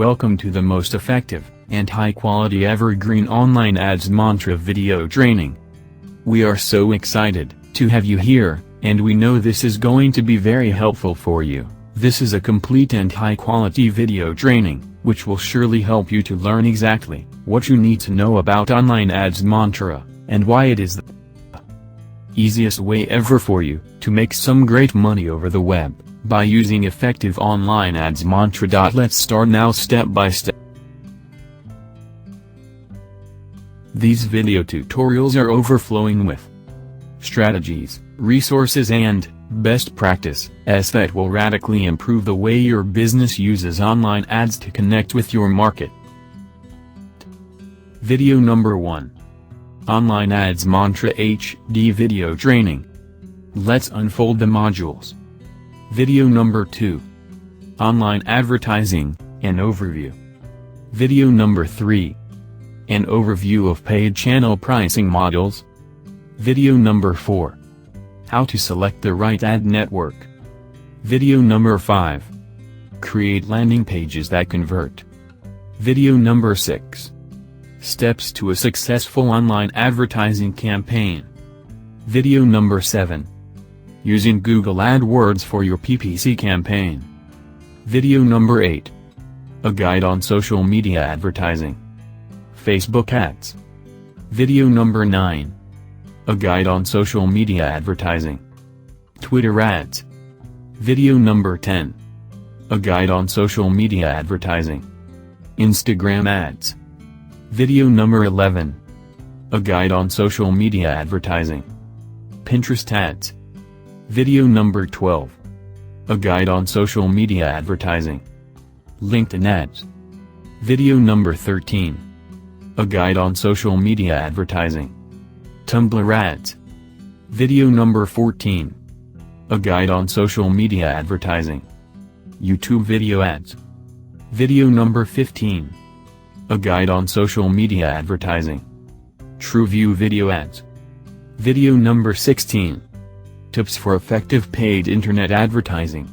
Welcome to the most effective and high-quality evergreen online ads mantra video training. We are so excited to have you here, and we know this is going to be very helpful for you. This is a complete and high-quality video training, which will surely help you to learn exactly what you need to know about online ads mantra, and why it is the easiest way ever for you to make some great money over the web by using effective online ads mantra. Let's start now step by step. These video tutorials are overflowing with strategies, resources and best practices that will radically improve the way your business uses online ads to connect with your market. Video number 1. Online Ads Mantra HD Video Training. Let's unfold the modules. Video number 2. Online Advertising, an Overview. Video number 3. An Overview of Paid Channel Pricing Models. Video number 4. How to select the right ad network. Video number 5. Create landing pages that convert. Video number 6. Steps to a successful online advertising campaign. Video number 7. Using Google AdWords for your PPC campaign. Video number 8. A guide on social media advertising. Facebook ads. Video number 9. A guide on social media advertising. Twitter ads. Video number 10. A guide on social media advertising. Instagram ads. Video number 11. A guide on social media advertising. Pinterest ads. Video number 12. A guide on social media advertising. LinkedIn ads. Video number 13. A guide on social media advertising. Tumblr ads. Video number 14. A guide on social media advertising. YouTube video ads. Video number 15. A guide on social media advertising. TrueView video ads. Video number 16. Tips for effective paid internet advertising.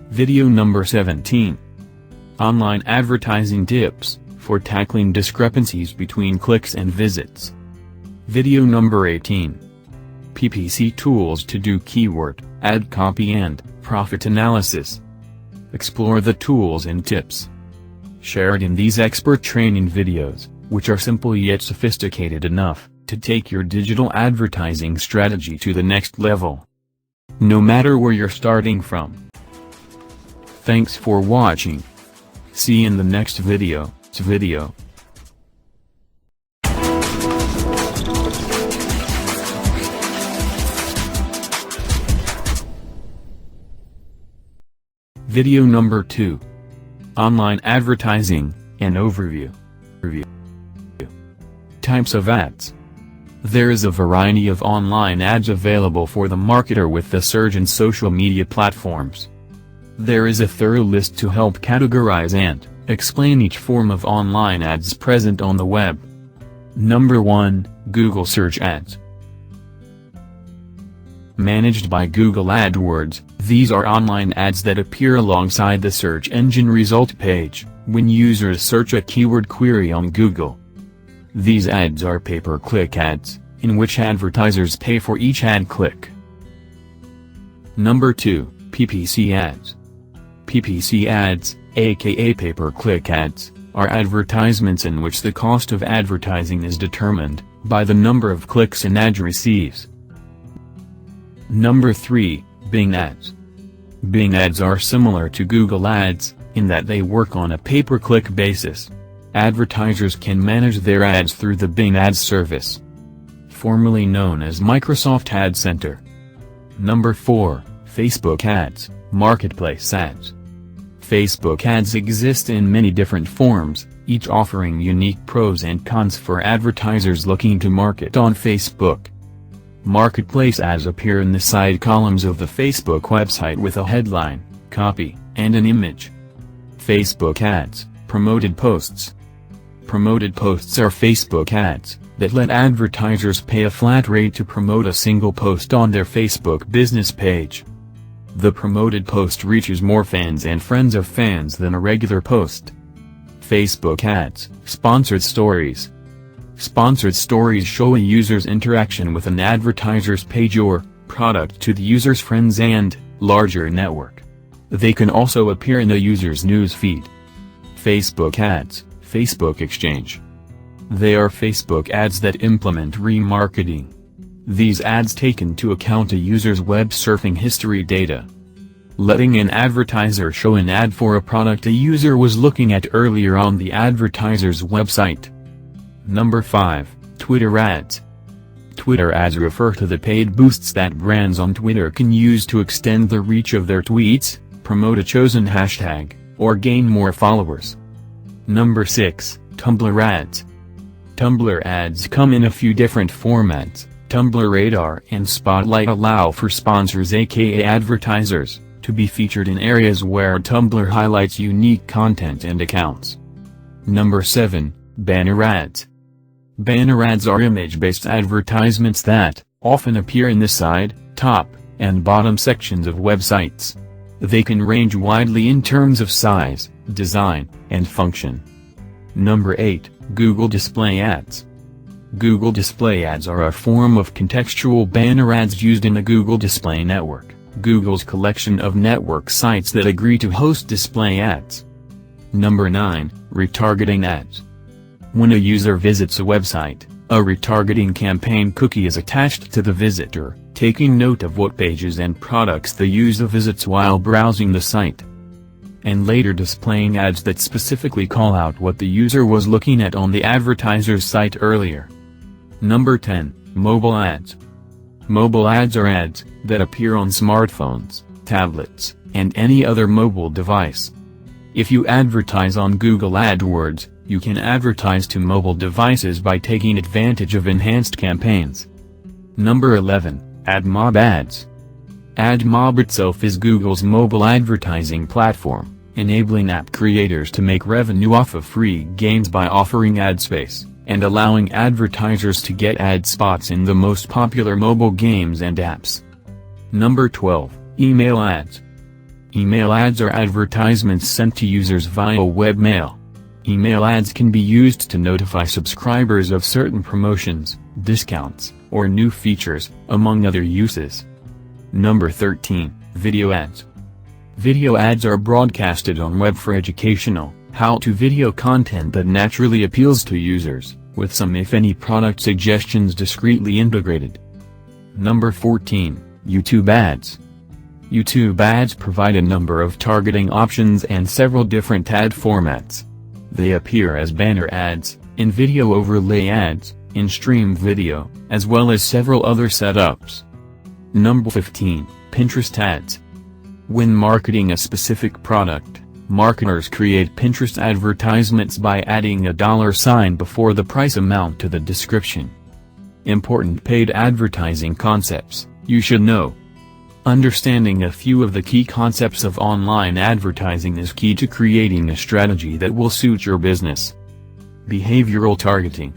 Video number 17. Online advertising tips for tackling discrepancies between clicks and visits. Video number 18. PPC tools to do keyword, ad copy and profit analysis. Explore the tools and tips shared in these expert training videos, which are simple yet sophisticated enough to take your digital advertising strategy to the next level, no matter where you're starting from. Thanks for watching. See you in the next video. Video number 2. Online Advertising, an Overview. Types of ads. There is a variety of online ads available for the marketer with the search and social media platforms. There is a thorough list to help categorize and explain each form of online ads present on the web. Number 1, Google Search Ads. Managed by Google AdWords, these are online ads that appear alongside the search engine result page when users search a keyword query on Google. These ads are pay-per-click ads, in which advertisers pay for each ad click. Number 2, PPC ads. PPC ads, aka pay-per-click ads, are advertisements in which the cost of advertising is determined by the number of clicks an ad receives. Number 3, Bing ads. Bing ads are similar to Google ads, in that they work on a pay-per-click basis. Advertisers can manage their ads through the Bing Ads service, formerly known as Microsoft Ad Center. Number 4, Facebook ads, marketplace ads. Facebook ads exist in many different forms, each offering unique pros and cons for advertisers looking to market on Facebook. Marketplace ads appear in the side columns of the Facebook website with a headline, copy, and an image. Facebook ads, promoted posts. Promoted posts are Facebook ads that let advertisers pay a flat rate to promote a single post on their Facebook business page. The promoted post reaches more fans and friends of fans than a regular post. Facebook ads, sponsored stories. Sponsored stories show a user's interaction with an advertiser's page or product to the user's friends and larger network. They can also appear in a user's news feed. Facebook ads, Facebook exchange. They are Facebook ads that implement remarketing. These ads take into account a user's web surfing history data. Letting an advertiser show an ad for a product a user was looking at earlier on the advertiser's website. Number 5, Twitter ads. Twitter ads refer to the paid boosts that brands on Twitter can use to extend the reach of their tweets, promote a chosen hashtag, or gain more followers. Number 6, Tumblr ads. Tumblr ads come in a few different formats. Tumblr Radar and Spotlight allow for sponsors aka advertisers, to be featured in areas where Tumblr highlights unique content and accounts. Number 7, Banner ads. Banner ads are image-based advertisements that often appear in the side, top, and bottom sections of websites. They can range widely in terms of size, design, and function. Number 8, Google Display ads. Google Display ads are a form of contextual banner ads used in the Google Display Network, Google's collection of network sites that agree to host display ads. Number 9, Retargeting ads. When a user visits a website, a retargeting campaign cookie is attached to the visitor, taking note of what pages and products the user visits while browsing the site, and later displaying ads that specifically call out what the user was looking at on the advertiser's site earlier. Number 10, Mobile ads. Mobile ads are ads that appear on smartphones, tablets, and any other mobile device. If you advertise on Google AdWords, you can advertise to mobile devices by taking advantage of enhanced campaigns. Number 11, AdMob ads. AdMob itself is Google's mobile advertising platform, enabling app creators to make revenue off of free games by offering ad space, and allowing advertisers to get ad spots in the most popular mobile games and apps. Number 12, Email ads. Email ads are advertisements sent to users via webmail. Email ads can be used to notify subscribers of certain promotions, discounts, or new features, among other uses. Number 13, Video ads. Video ads are broadcasted on web for educational, how-to video content that naturally appeals to users, with some if any product suggestions discreetly integrated. Number 14, YouTube ads. YouTube ads provide a number of targeting options and several different ad formats. They appear as banner ads, in video overlay ads, in stream video, as well as several other setups. Number 15, Pinterest ads. When marketing a specific product, marketers create Pinterest advertisements by adding a $sign before the price amount to the description. Important paid advertising concepts you should know. Understanding a few of the key concepts of online advertising is key to creating a strategy that will suit your business. Behavioral targeting.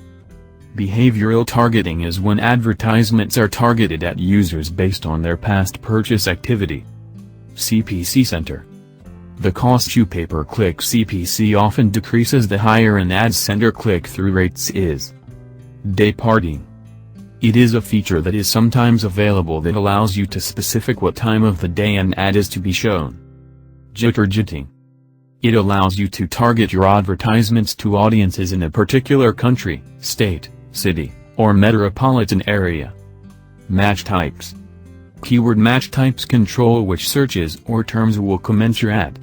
Behavioral targeting is when advertisements are targeted at users based on their past purchase activity. CPC Center. The cost you pay per click CPC often decreases the higher an ad sender click-through rates is. Day parting. It is a feature that is sometimes available that allows you to specify what time of the day an ad is to be shown. Retargeting. It allows you to target your advertisements to audiences in a particular country, state, city, or metropolitan area. Match types. Keyword match types control which searches or terms will comment your ad.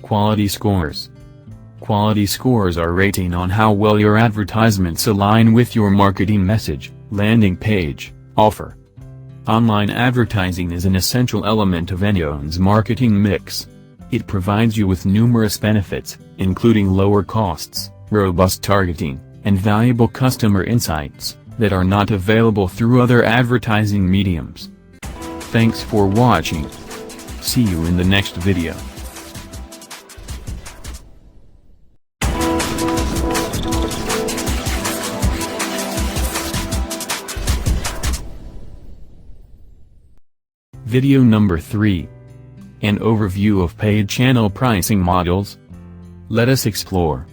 Quality scores. Quality scores are rating on how well your advertisements align with your marketing message, landing page, offer. Online advertising is an essential element of anyone's marketing mix. It provides you with numerous benefits, including lower costs, robust targeting, and valuable customer insights that are not available through other advertising mediums. Thanks for watching. See you in the next video. Video number 3. An overview of paid channel pricing models. Let us explore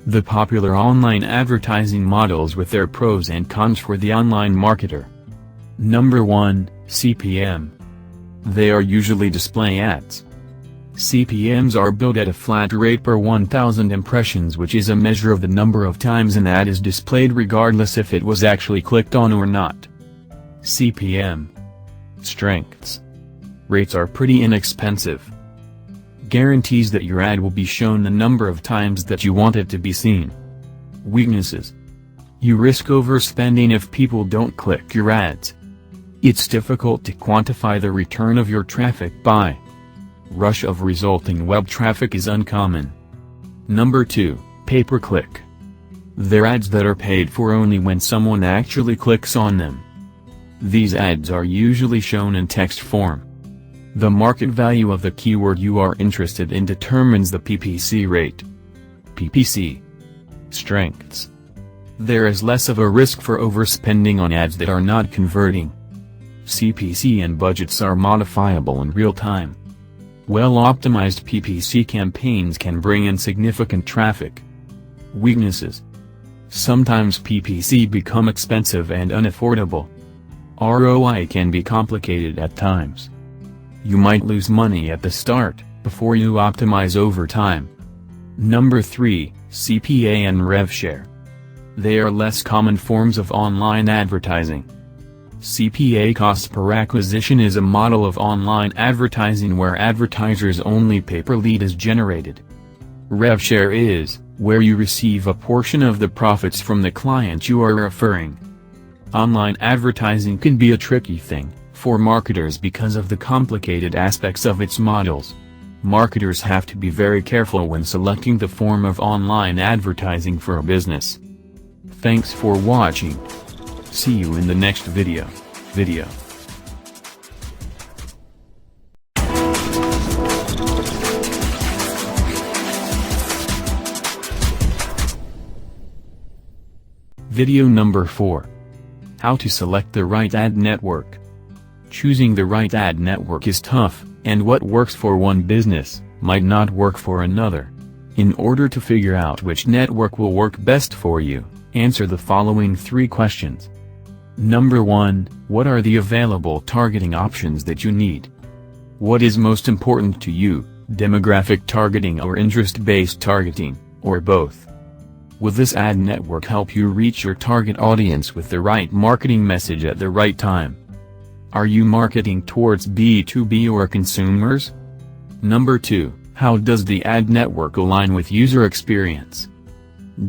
The popular online advertising models with their pros and cons for the online marketer. Number 1, CPM. They are usually display ads. CPMs are billed at a flat rate per 1,000 impressions, which is a measure of the number of times an ad is displayed regardless if it was actually clicked on or not. CPM. Strengths. Rates are pretty inexpensive. Guarantees that your ad will be shown the number of times that you want it to be seen. Weaknesses. You risk overspending if people don't click your ads. It's difficult to quantify the return of your traffic by. Rush of resulting web traffic is uncommon. Number 2, pay-per-click. They're ads that are paid for only when someone actually clicks on them. These ads are usually shown in text form. The market value of the keyword you are interested in determines the PPC rate. PPC. Strengths. There is less of a risk for overspending on ads that are not converting. CPC and budgets are modifiable in real time. Well-optimized PPC campaigns can bring in significant traffic. Weaknesses. Sometimes PPC become expensive and unaffordable. ROI can be complicated at times. You might lose money at the start, before you optimize over time. Number 3, CPA and RevShare. They are less common forms of online advertising. CPA, cost per acquisition, is a model of online advertising where advertisers only pay per lead is generated. RevShare is, where you receive a portion of the profits from the client you are referring. Online advertising can be a tricky thing for marketers because of the complicated aspects of its models. Marketers have to be very careful when selecting the form of online advertising for a business. Thanks for watching. See you in the next video. Video number 4. How to select the right ad network. Choosing the right ad network is tough, and what works for one business might not work for another. In order to figure out which network will work best for you, answer the following 3 questions. Number 1, what are the available targeting options that you need? What is most important to you, demographic targeting or interest-based targeting, or both? Will this ad network help you reach your target audience with the right marketing message at the right time? Are you marketing towards B2B or consumers? Number 2, how does the ad network align with user experience?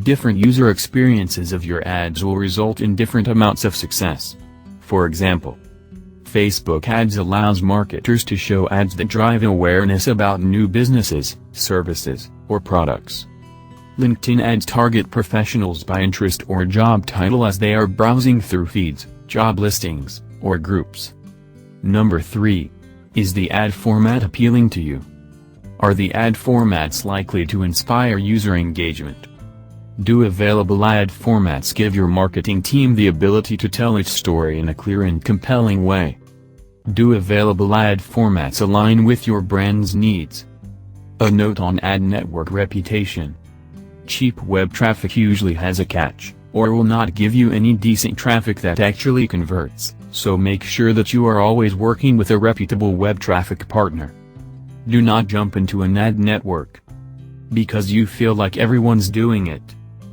Different user experiences of your ads will result in different amounts of success. For example, Facebook ads allows marketers to show ads that drive awareness about new businesses, services, or products. LinkedIn ads target professionals by interest or job title as they are browsing through feeds, job listings, or groups. Number 3. Is the ad format appealing to you? Are the ad formats likely to inspire user engagement? Do available ad formats give your marketing team the ability to tell its story in a clear and compelling way? Do available ad formats align with your brand's needs? A note on ad network reputation. Cheap web traffic usually has a catch, or will not give you any decent traffic that actually converts, so make sure that you are always working with a reputable web traffic partner. Do not jump into an ad network because you feel like everyone's doing it.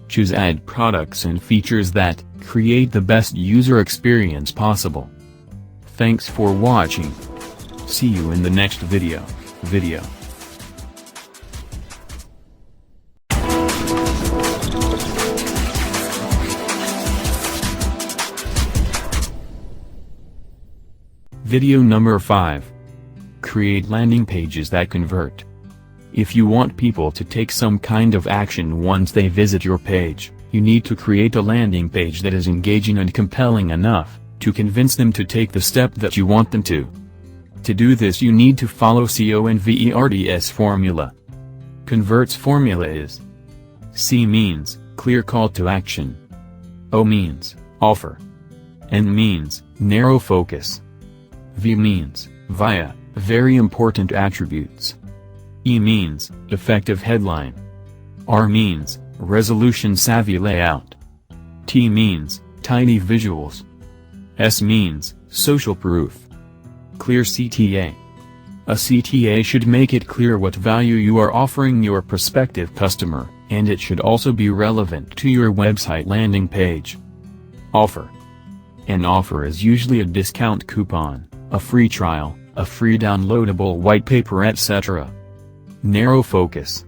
Choose ad products and features that create the best user experience possible. Thanks for watching. See you in the next video. Video number 5. Create landing pages that convert. If you want people to take some kind of action once they visit your page, you need to create a landing page that is engaging and compelling enough to convince them to take the step that you want them to. To do this, you need to follow CONVERT's formula. Convert's formula is: C means clear call to action. O means offer. N means narrow focus. V means via, very important attributes. E means effective headline. R means Resolution savvy layout. T means tidy visuals. S means social proof. Clear CTA. A CTA should make it clear what value you are offering your prospective customer, and it should also be relevant to your website landing page. Offer. An offer is usually a discount coupon, a free trial, a free downloadable white paper, etc. Narrow focus.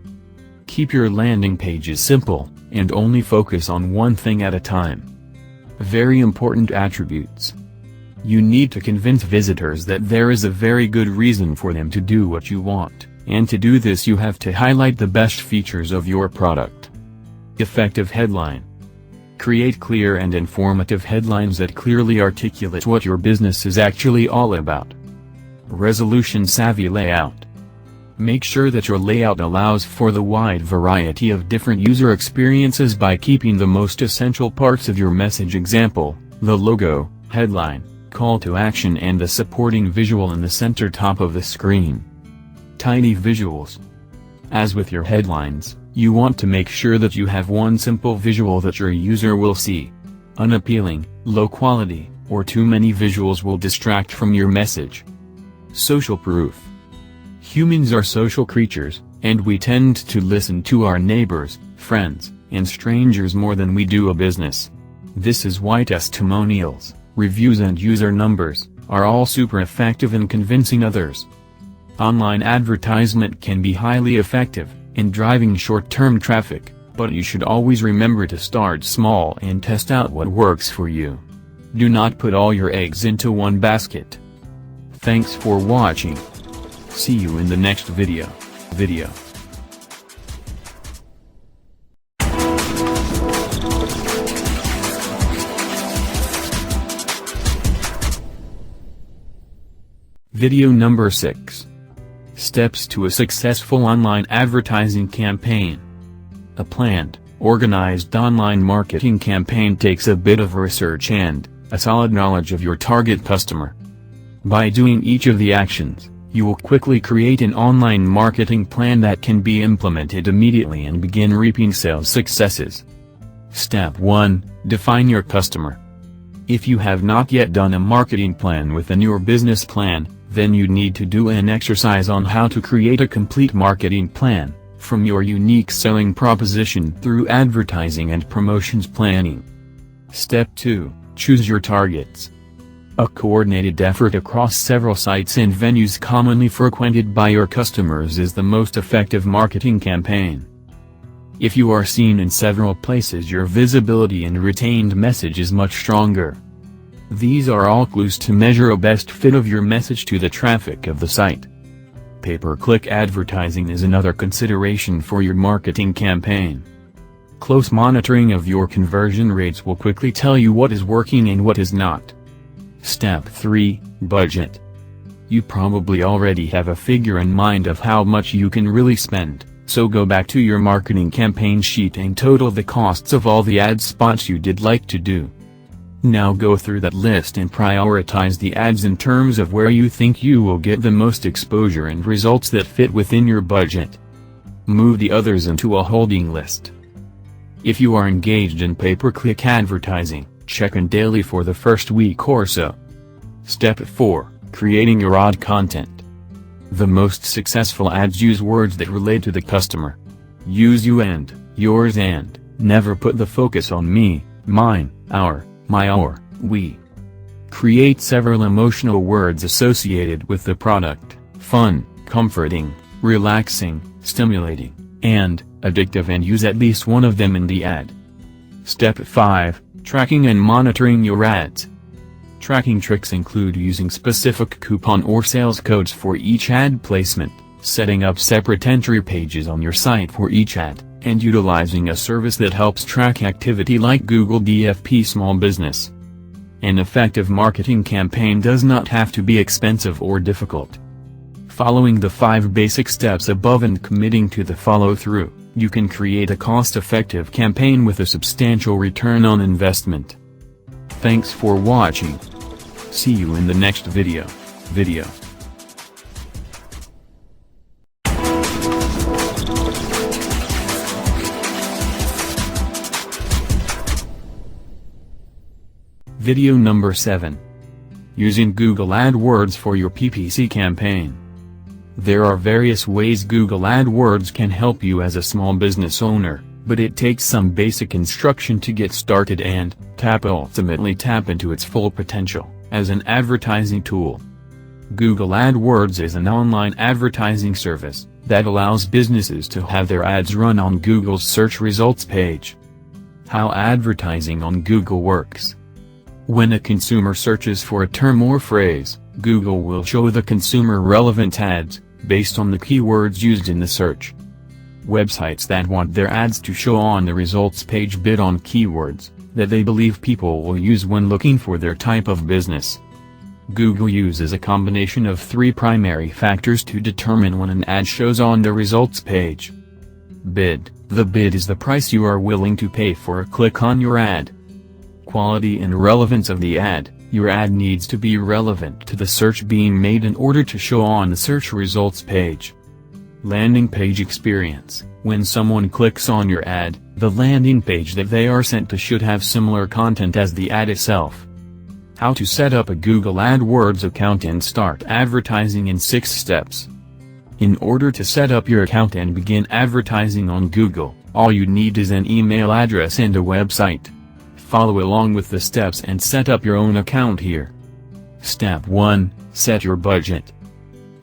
Keep your landing pages simple, and only focus on one thing at a time. Very important attributes. You need to convince visitors that there is a very good reason for them to do what you want, and to do this you have to highlight the best features of your product. Effective headline. Create clear and informative headlines that clearly articulate what your business is actually all about. Resolution savvy layout. Make sure that your layout allows for the wide variety of different user experiences by keeping the most essential parts of your message, example, the logo, headline, call to action, and the supporting visual in the center top of the screen. Tidy visuals. As with your headlines, you want to make sure that you have one simple visual that your user will see. Unappealing, low quality, or too many visuals will distract from your message. Social proof. Humans are social creatures, and we tend to listen to our neighbors, friends, and strangers more than we do a business. This is why testimonials, reviews, and user numbers are all super effective in convincing others. Online advertisement can be highly effective in driving short-term traffic, but you should always remember to start small and test out what works for you. Do not put all your eggs into one basket. Thanks for watching. See you in the next video. Video number 6. Steps to a successful online advertising campaign. A planned, organized online marketing campaign takes a bit of research and a solid knowledge of your target customer. By doing each of the actions, you will quickly create an online marketing plan that can be implemented immediately and begin reaping sales successes. Step 1. Define your customer. If you have not yet done a marketing plan within your business plan, then you need to do an exercise on how to create a complete marketing plan, from your unique selling proposition through advertising and promotions planning. Step 2. Choose your targets. A coordinated effort across several sites and venues commonly frequented by your customers is the most effective marketing campaign. If you are seen in several places, your visibility and retained message is much stronger. These are all clues to measure a best fit of your message to the traffic of the site. Pay-per-click advertising is another consideration for your marketing campaign. Close monitoring of your conversion rates will quickly tell you what is working and what is not. Step 3. Budget. You probably already have a figure in mind of how much you can really spend, so go back to your marketing campaign sheet and total the costs of all the ad spots you did like to do. Now go through that list and prioritize the ads in terms of where you think you will get the most exposure and results that fit within your budget. Move the others into a holding list. If you are engaged in pay-per-click advertising, check in daily for the first week or so. Step 4. Creating your ad content. The most successful ads use words that relate to the customer. Use you and, yours and, never put the focus on me, mine, our, my or, we. Create several emotional words associated with the product: fun, comforting, relaxing, stimulating, and addictive, and use at least one of them in the ad. Step 5. Tracking and monitoring your ads. Tracking tricks include using specific coupon or sales codes for each ad placement, setting up separate entry pages on your site for each ad, and utilizing a service that helps track activity like Google DFP Small Business. An effective marketing campaign does not have to be expensive or difficult. Following the 5 basic steps above and committing to the follow-through, you can create a cost-effective campaign with a substantial return on investment. Thanks for watching. See you in the next video. Video number 7. Using Google AdWords for your PPC campaign. There are various ways Google AdWords can help you as a small business owner, but it takes some basic instruction to get started and ultimately tap into its full potential as an advertising tool. Google AdWords is an online advertising service that allows businesses to have their ads run on Google's search results page. How advertising on Google works. When a consumer searches for a term or phrase, Google will show the consumer relevant ads, based on the keywords used in the search. Websites that want their ads to show on the results page bid on keywords that they believe people will use when looking for their type of business. Google uses a combination of 3 primary factors to determine when an ad shows on the results page. Bid. The bid is the price you are willing to pay for a click on your ad. Quality and relevance of the ad. Your ad needs to be relevant to the search being made in order to show on the search results page. Landing page experience. When someone clicks on your ad, the landing page that they are sent to should have similar content as the ad itself. How to set up a Google AdWords account and start advertising in 6 steps. In order to set up your account and begin advertising on Google, all you need is an email address and a website. Follow along with the steps and set up your own account here. Step 1. Set your budget.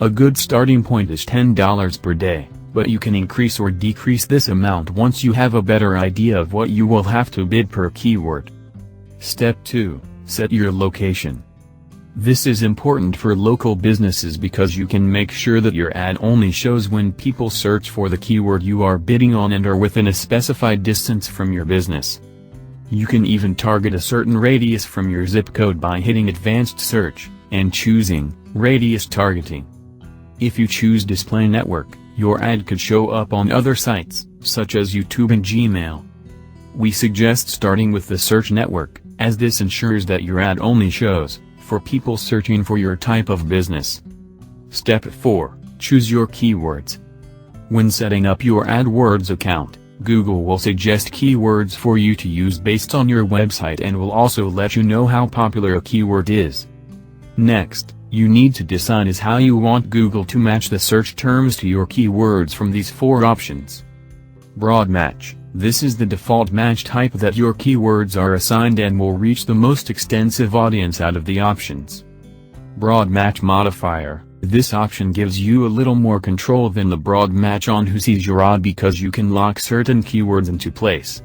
A good starting point is $10 per day, but you can increase or decrease this amount once you have a better idea of what you will have to bid per keyword. Step 2. Set your location. This is important for local businesses because you can make sure that your ad only shows when people search for the keyword you are bidding on and are within a specified distance from your business. You can even target a certain radius from your zip code by hitting Advanced Search and choosing Radius Targeting. If you choose Display Network, your ad could show up on other sites, such as YouTube and Gmail. We suggest starting with the search network, as this ensures that your ad only shows for people searching for your type of business. Step 4. Choose your keywords. When setting up your AdWords account, Google will suggest keywords for you to use based on your website and will also let you know how popular a keyword is. Next, you need to decide is how you want Google to match the search terms to your keywords from these 4 options. Broad match. This is the default match type that your keywords are assigned and will reach the most extensive audience out of the options. Broad match modifier. This option gives you a little more control than the broad match on who sees your ad because you can lock certain keywords into place.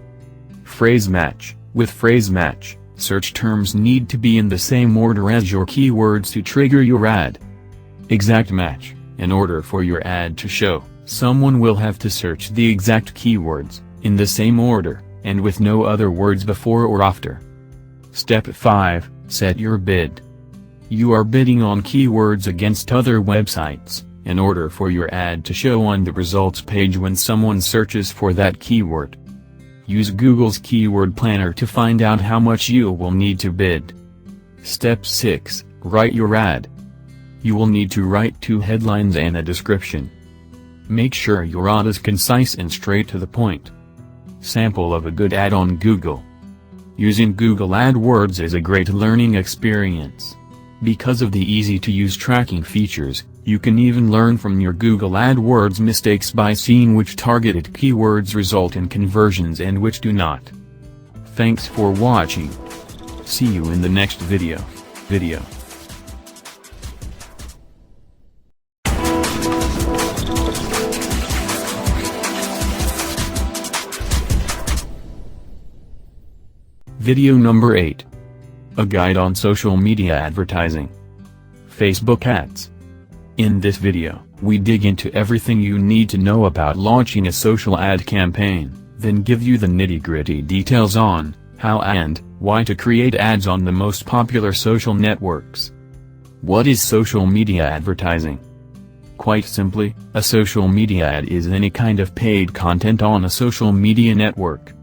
Phrase match. With phrase match, search terms need to be in the same order as your keywords to trigger your ad. Exact match. In order for your ad to show, someone will have to search the exact keywords, in the same order, and with no other words before or after. Step 5. Set your bid. You are bidding on keywords against other websites, in order for your ad to show on the results page when someone searches for that keyword. Use Google's Keyword Planner to find out how much you will need to bid. Step 6. Write your ad. You will need to write 2 headlines and a description. Make sure your ad is concise and straight to the point. Sample of a good ad on Google. Using Google AdWords is a great learning experience. Because of the easy-to-use tracking features, you can even learn from your Google AdWords mistakes by seeing which targeted keywords result in conversions and which do not. Thanks for watching. See you in the next video. Video number 8. A guide on social media advertising. Facebook ads. In this video, we dig into everything you need to know about launching a social ad campaign, then give you the nitty-gritty details on how and why to create ads on the most popular social networks. What is social media advertising? Quite simply, a social media ad is any kind of paid content on a social media network.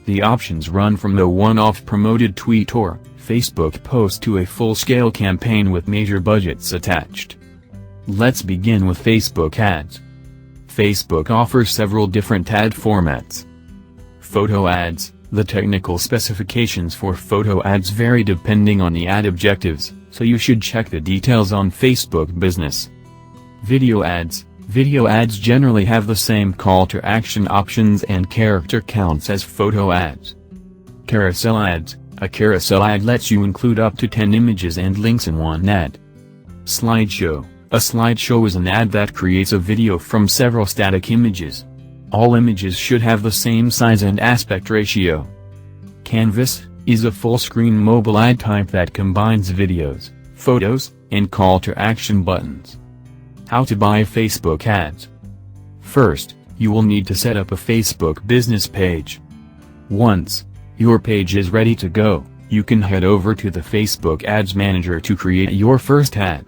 The options run from the one-off promoted tweet or Facebook post to a full-scale campaign with major budgets attached. Let's begin with Facebook ads. Facebook offers several different ad formats. Photo ads, The technical specifications for photo ads vary depending on the ad objectives, so you should check the details on Facebook Business. Video ads. Video ads generally have the same call to action options and character counts as photo ads. Carousel ads. A carousel ad lets you include up to 10 images and links in one ad. Slideshow. A slideshow is an ad that creates a video from several static images. All images should have the same size and aspect ratio. Canvas is a full-screen mobile ad type that combines videos, photos, and call-to-action buttons. How to buy Facebook ads. First, you will need to set up a Facebook business page. Once your page is ready to go, you can head over to the Facebook Ads Manager to create your first ad.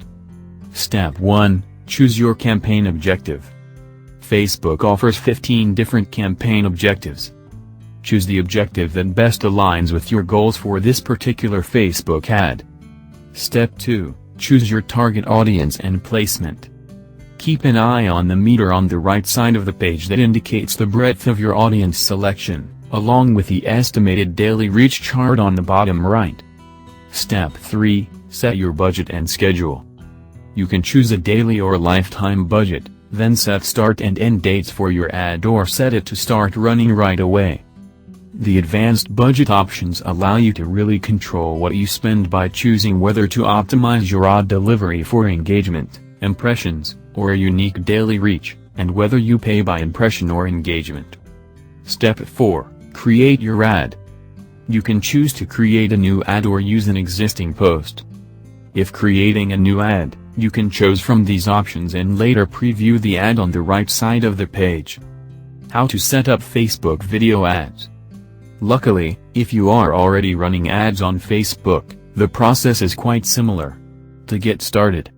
Step 1. Choose your campaign objective. Facebook offers 15 different campaign objectives. Choose the objective that best aligns with your goals for this particular Facebook ad. Step 2. Choose your target audience and placement. Keep an eye on the meter on the right side of the page that indicates the breadth of your audience selection, along with the estimated daily reach chart on the bottom right. Step 3. Set your budget and schedule. You can choose a daily or lifetime budget, then set start and end dates for your ad or set it to start running right away. The advanced budget options allow you to really control what you spend by choosing whether to optimize your ad delivery for engagement, impressions, or a unique daily reach, and whether you pay by impression or engagement. Step 4. Create your ad. You can choose to create a new ad or use an existing post. If creating a new ad, you can choose from these options and later preview the ad on the right side of the page. How to set up Facebook video ads. Luckily, if you are already running ads on Facebook, the process is quite similar. To get started.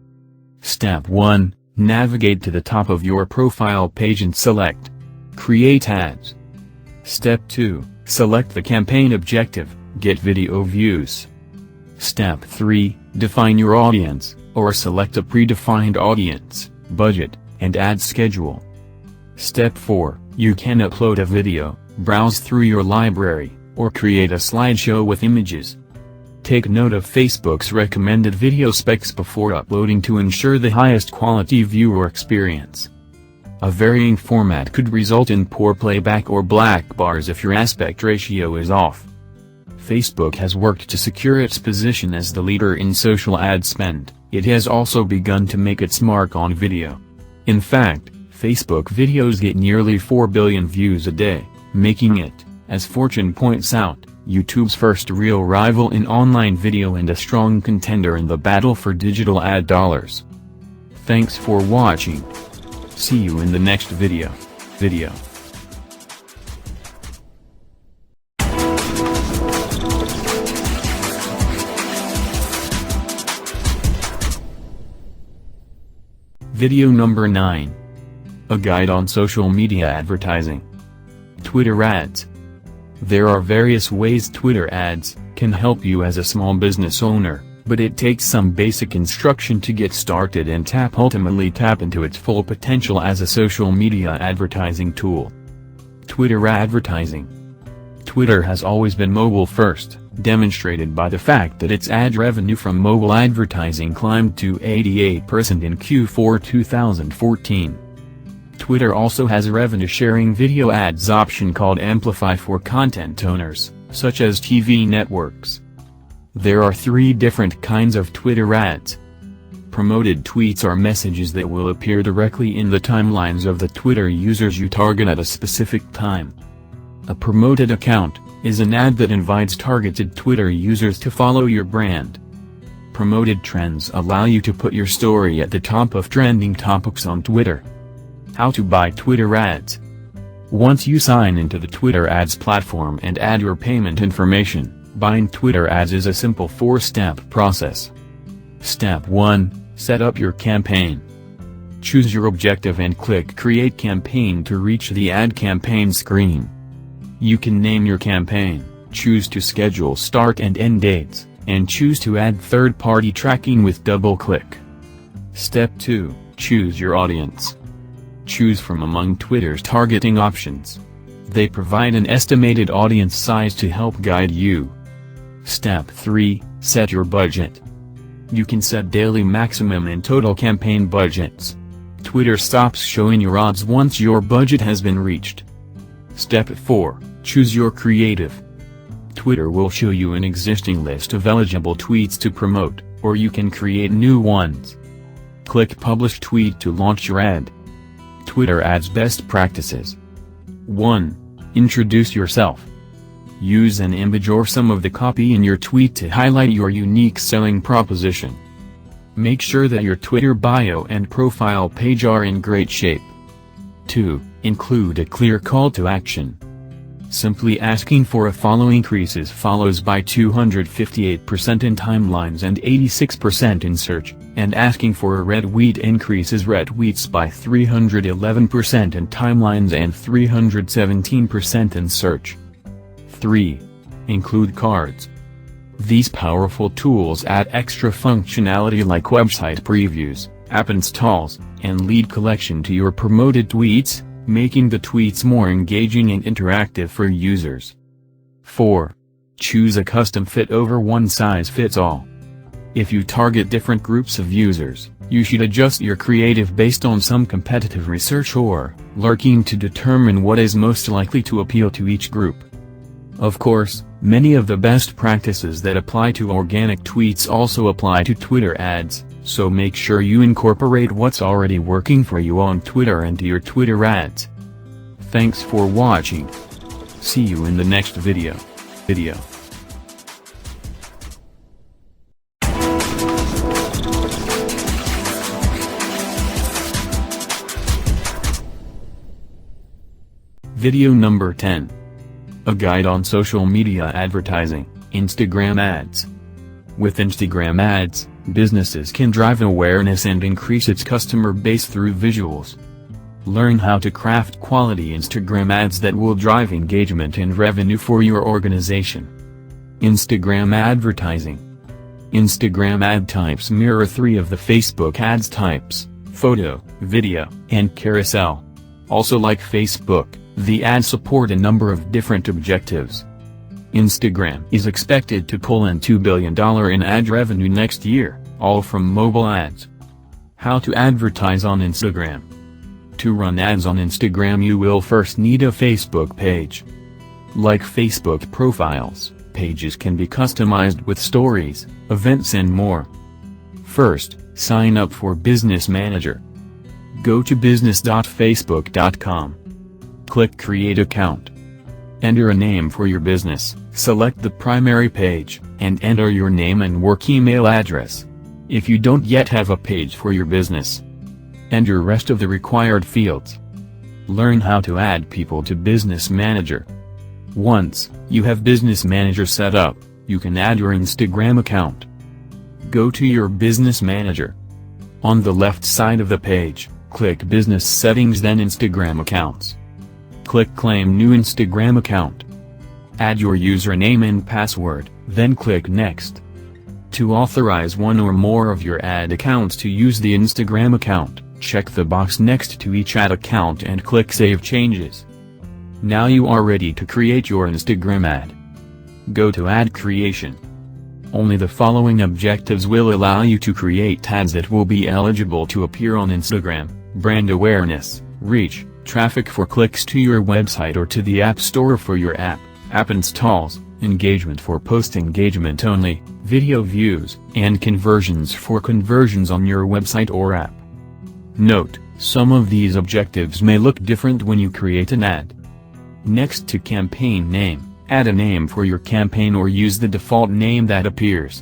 Step 1. Navigate to the top of your profile page and select Create Ads. Step 2. Select the campaign objective, Get Video Views. Step 3. Define your audience, or select a predefined audience, budget, and ad schedule. Step 4. You can upload a video, browse through your library, or create a slideshow with images. Take note of Facebook's recommended video specs before uploading to ensure the highest quality viewer experience. A varying format could result in poor playback or black bars if your aspect ratio is off. Facebook has worked to secure its position as the leader in social ad spend. It has also begun to make its mark on video. In fact, Facebook videos get nearly 4 billion views a day, making it, as Fortune points out, YouTube's first real rival in online video and a strong contender in the battle for digital ad dollars. Thanks for watching. See you in the next video. Video number 9. A guide on social media advertising. Twitter ads. There are various ways Twitter ads can help you as a small business owner, but it takes some basic instruction to get started and ultimately tap into its full potential as a social media advertising tool. Twitter advertising. Twitter has always been mobile first, demonstrated by the fact that its ad revenue from mobile advertising climbed to 88% in Q4 2014. Twitter also has a revenue-sharing video ads option called Amplify for content owners, such as TV networks. There are 3 different kinds of Twitter ads. Promoted tweets are messages that will appear directly in the timelines of the Twitter users you target at a specific time. A promoted account is an ad that invites targeted Twitter users to follow your brand. Promoted trends allow you to put your story at the top of trending topics on Twitter. How to buy Twitter ads. Once you sign into the Twitter ads platform and add your payment information, buying Twitter ads is a simple 4-step process. Step 1. Set up your campaign. Choose your objective and click Create Campaign to reach the Ad Campaign screen. You can name your campaign, choose to schedule start and end dates, and choose to add third-party tracking with double-click. Step 2. Choose your audience. Choose from among Twitter's targeting options. They provide an estimated audience size to help guide you. Step 3. Set your budget. You can set daily maximum and total campaign budgets. Twitter stops showing your odds once your budget has been reached. Step 4. Choose your creative. Twitter will show you an existing list of eligible tweets to promote, or you can create new ones. Click Publish Tweet to launch your ad. Twitter Ads Best Practices. 1. Introduce yourself. Use an image or some of the copy in your tweet to highlight your unique selling proposition. Make sure that your Twitter bio and profile page are in great shape. 2. Include a clear call to action. Simply asking for a follow increases follows by 258% in timelines and 86% in search, and asking for a retweet increases retweets by 311% in timelines and 317% in search. 3. Include cards. These powerful tools add extra functionality like website previews, app installs, and lead collection to your promoted tweets, making the tweets more engaging and interactive for users. 4. Choose a custom fit over one size fits all. If you target different groups of users, you should adjust your creative based on some competitive research or lurking to determine what is most likely to appeal to each group. Of course, many of the best practices that apply to organic tweets also apply to Twitter ads, so make sure you incorporate what's already working for you on Twitter into your Twitter ads. Thanks for watching. See you in the next video. Video number 10. A guide on social media advertising, Instagram ads. With Instagram ads, businesses can drive awareness and increase its customer base through visuals. Learn how to craft quality Instagram ads that will drive engagement and revenue for your organization. Instagram advertising. Instagram ad types mirror 3 of the Facebook ads types: photo, video, and carousel. Also, like Facebook, the ads support a number of different objectives. Instagram is expected to pull in $2 billion in ad revenue next year, all from mobile ads. How to advertise on Instagram. To run ads on Instagram, you will first need a Facebook page. Like Facebook profiles, pages can be customized with stories, events and more. First, sign up for Business Manager. Go to business.facebook.com. Click Create Account. Enter a name for your business, select the primary page, and enter your name and work email address. If you don't yet have a page for your business, enter rest of the required fields. Learn how to add people to Business Manager. Once you have Business Manager set up, you can add your Instagram account. Go to your Business Manager. On the left side of the page, click Business Settings, then Instagram Accounts. Click Claim New Instagram Account. Add your username and password, then click Next. To authorize one or more of your ad accounts to use the Instagram account, check the box next to each ad account and click Save Changes. Now you are ready to create your Instagram ad. Go to Ad Creation. Only the following objectives will allow you to create ads that will be eligible to appear on Instagram: brand awareness, reach, traffic for clicks to your website or to the App Store for your app, app installs, engagement for post engagement only, video views, and conversions for conversions on your website or app. Note, some of these objectives may look different when you create an ad. Next to campaign name, add a name for your campaign or use the default name that appears.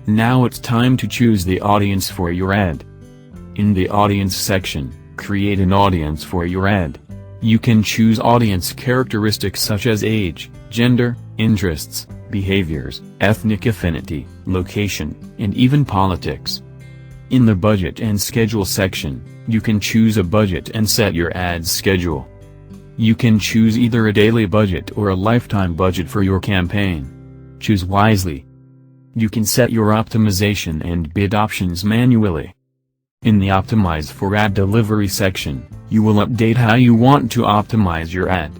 Now it's time to choose the audience for your ad. In the audience section, create an audience for your ad. You can choose audience characteristics such as age, gender, interests, behaviors, ethnic affinity, location, and even politics. In the budget and schedule section, you can choose a budget and set your ad's schedule. You can choose either a daily budget or a lifetime budget for your campaign. Choose wisely. You can set your optimization and bid options manually. In the Optimize for Ad Delivery section, you will update how you want to optimize your ad.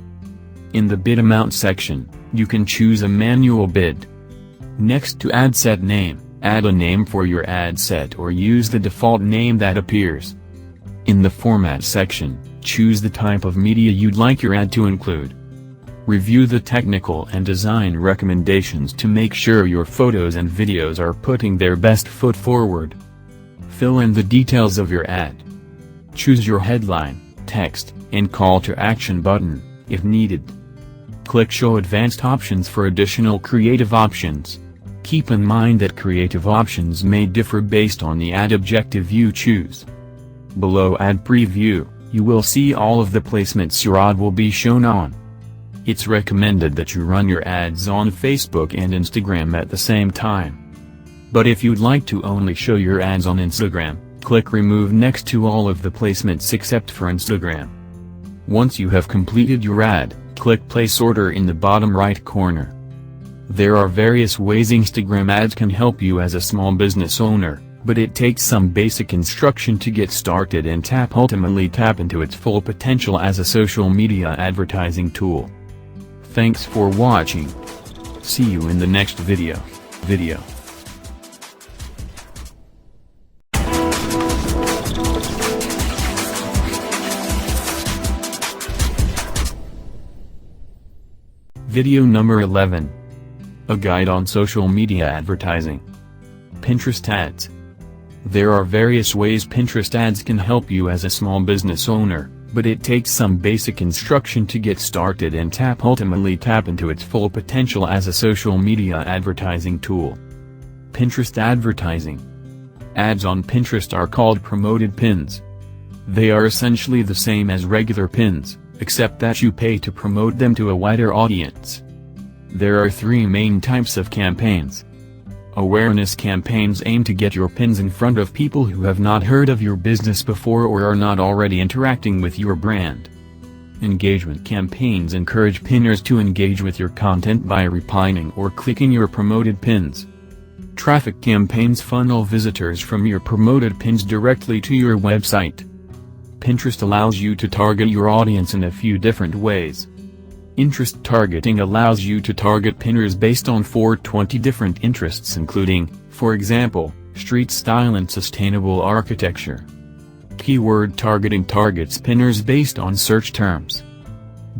In the bid amount section, you can choose a manual bid. Next to ad set name, add a name for your ad set or use the default name that appears. In the format section, choose the type of media you'd like your ad to include. Review the technical and design recommendations to make sure your photos and videos are putting their best foot forward. Fill in the details of your ad. Choose your headline, text, and call to action button, if needed. Click Show Advanced Options for additional creative options. Keep in mind that creative options may differ based on the ad objective you choose. Below Ad Preview, you will see all of the placements your ad will be shown on. It's recommended that you run your ads on Facebook and Instagram at the same time. But if you'd like to only show your ads on Instagram, click Remove next to all of the placements except for Instagram. Once you have completed your ad, click Place Order in the bottom right corner. There are various ways Instagram ads can help you as a small business owner, but it takes some basic instruction to get started and ultimately tap into its full potential as a social media advertising tool. Thanks for watching. See you in the next video. Video number 11. A guide on social media advertising. Pinterest ads. There are various ways Pinterest ads can help you as a small business owner, but it takes some basic instruction to get started and ultimately tap into its full potential as a social media advertising tool. Pinterest advertising. Ads on Pinterest are called promoted pins. They are essentially the same as regular pins, except that you pay to promote them to a wider audience. There are three main types of campaigns. Awareness campaigns aim to get your pins in front of people who have not heard of your business before or are not already interacting with your brand. Engagement campaigns encourage pinners to engage with your content by replying or clicking your promoted pins. Traffic campaigns funnel visitors from your promoted pins directly to your website. Pinterest allows you to target your audience in a few different ways. Interest targeting allows you to target pinners based on 420 different interests including, for example, street style and sustainable architecture. Keyword targeting targets pinners based on search terms.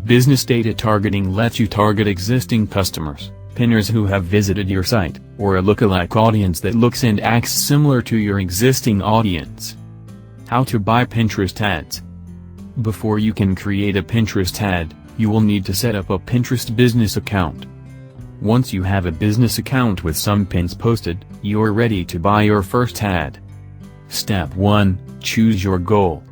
Business data targeting lets you target existing customers, pinners who have visited your site, or a lookalike audience that looks and acts similar to your existing audience. How to buy Pinterest ads. Before you can create a Pinterest ad, you will need to set up a Pinterest business account. Once you have a business account with some pins posted, you're ready to buy your first ad. Step 1. Choose your goal.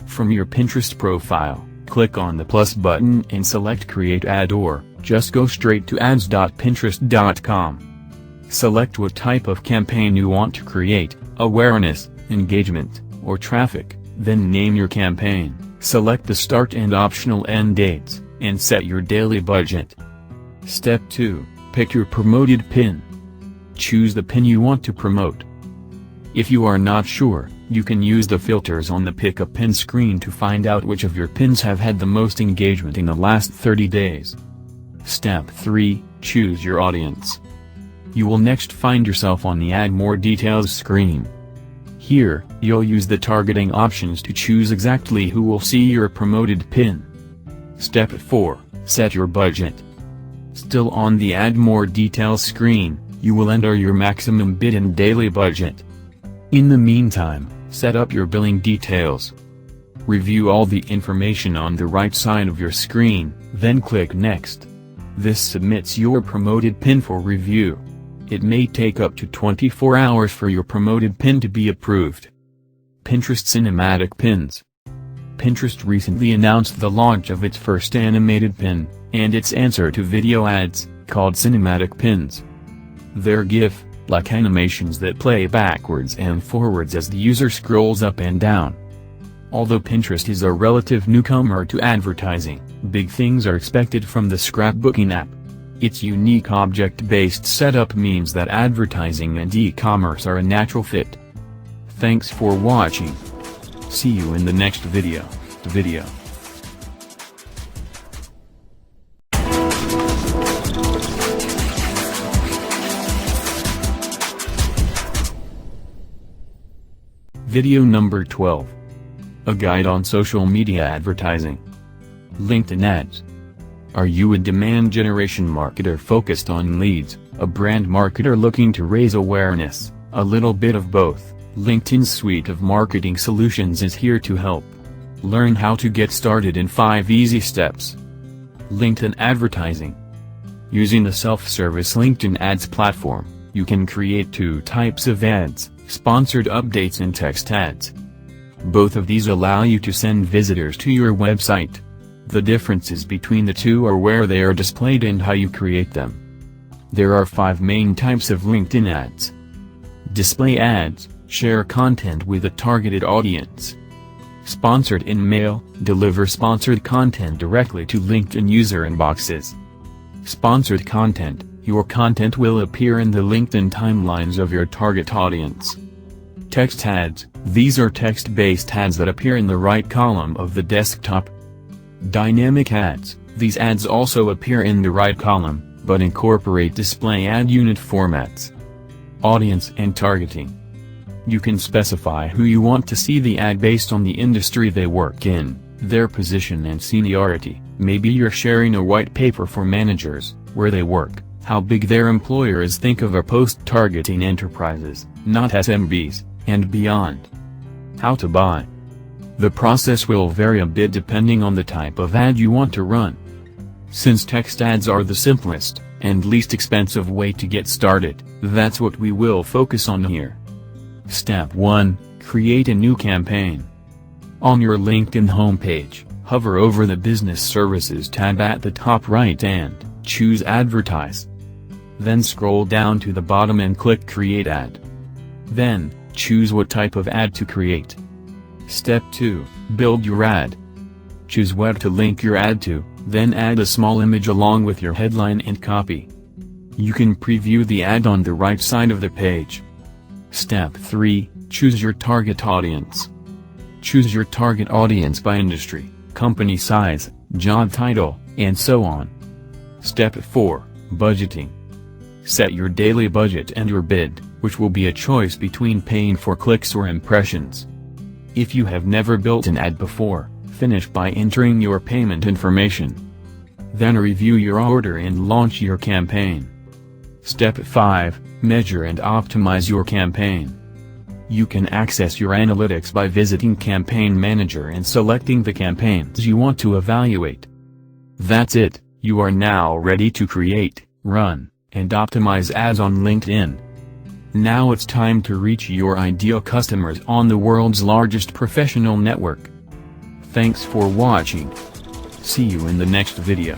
From your Pinterest profile, click on the plus button and select Create Ad or just go straight to ads.pinterest.com. Select what type of campaign you want to create, awareness, engagement, or traffic, then name your campaign. Select the start and optional end dates, and set your daily budget. Step 2. Pick your promoted pin. Choose the pin you want to promote. If you are not sure, you can use the filters on the Pick a Pin screen to find out which of your pins have had the most engagement in the last 30 days. Step 3. Choose your audience. You will next find yourself on the Add More Details screen. Here, you'll use the targeting options to choose exactly who will see your promoted pin. Step 4. Set your budget. Still on the Add More Details screen, you will enter your maximum bid and daily budget. In the meantime, set up your billing details. Review all the information on the right side of your screen, then click Next. This submits your promoted pin for review. It may take up to 24 hours for your promoted pin to be approved. Pinterest Cinematic Pins. Pinterest recently announced the launch of its first animated pin, and its answer to video ads, called Cinematic Pins. They're GIF-like animations that play backwards and forwards as the user scrolls up and down. Although Pinterest is a relative newcomer to advertising, big things are expected from the scrapbooking app. Its unique object-based setup means that advertising and e-commerce are a natural fit. Thanks for watching. See you in the next video. Video number 12. A guide on social media advertising. LinkedIn ads. Are you a demand generation marketer focused on leads, a brand marketer looking to raise awareness, a little bit of both? LinkedIn's suite of marketing solutions is here to help. Learn how to get started in 5 easy steps. LinkedIn advertising. Using the self-service LinkedIn ads platform, you can create 2 types of ads, sponsored updates and text ads. Both of these allow you to send visitors to your website. The differences between the two are where they are displayed and how you create them. There are 5 main types of LinkedIn ads. Display ads, share content with a targeted audience. Sponsored in mail, deliver sponsored content directly to LinkedIn user inboxes. Sponsored content, your content will appear in the LinkedIn timelines of your target audience. Text ads, these are text-based ads that appear in the right column of the desktop. Dynamic ads, these ads also appear in the right column, but incorporate display ad unit formats. Audience and targeting. You can specify who you want to see the ad based on the industry they work in, their position and seniority. Maybe you're sharing a white paper for managers, where they work, how big their employer is. Think of a post targeting enterprises, not SMBs, and beyond. How to buy. The process will vary a bit depending on the type of ad you want to run. Since text ads are the simplest, and least expensive way to get started, that's what we will focus on here. Step 1, create a new campaign. On your LinkedIn homepage, hover over the Business Services tab at the top right and choose Advertise. Then scroll down to the bottom and click Create Ad. Then, choose what type of ad to create. Step 2, build your ad. Choose what to link your ad to, then add a small image along with your headline and copy. You can preview the ad on the right side of the page. Step 3, choose your target audience. Choose your target audience by industry, company size, job title, and so on. Step 4, budgeting. Set your daily budget and your bid, which will be a choice between paying for clicks or impressions. If you have never built an ad before, finish by entering your payment information. Then review your order and launch your campaign. Step 5, measure and optimize your campaign. You can access your analytics by visiting Campaign Manager and selecting the campaigns you want to evaluate. That's it, you are now ready to create, run, and optimize ads on LinkedIn. Now it's time to reach your ideal customers on the world's largest professional network. Thanks for watching. See you in the next video.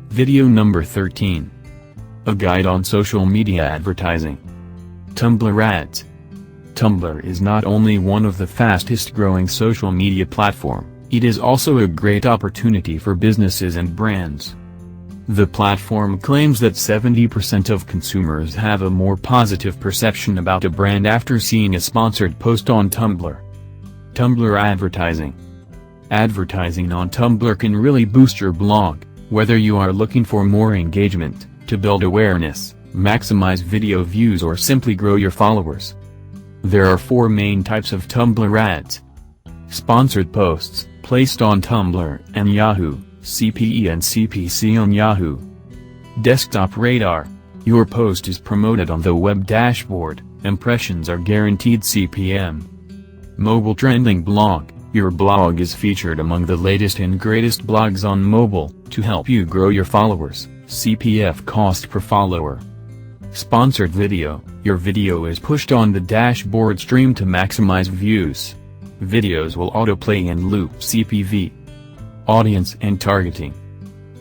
Video number 13. A guide on social media advertising. Tumblr ads. Tumblr is not only one of the fastest growing social media platform, it is also a great opportunity for businesses and brands. The platform claims that 70% of consumers have a more positive perception about a brand after seeing a sponsored post on Tumblr. Tumblr advertising. Advertising on Tumblr can really boost your blog, whether you are looking for more engagement, to build awareness, maximize video views, or simply grow your followers. There are 4 main types of Tumblr ads. Sponsored posts, placed on Tumblr and Yahoo, CPE and CPC on Yahoo. Desktop radar, your post is promoted on the web dashboard, impressions are guaranteed CPM. Mobile trending blog, your blog is featured among the latest and greatest blogs on mobile, to help you grow your followers, CPF cost per follower. Sponsored video, your video is pushed on the dashboard stream to maximize views. Videos will autoplay and loop CPV. Audience and targeting.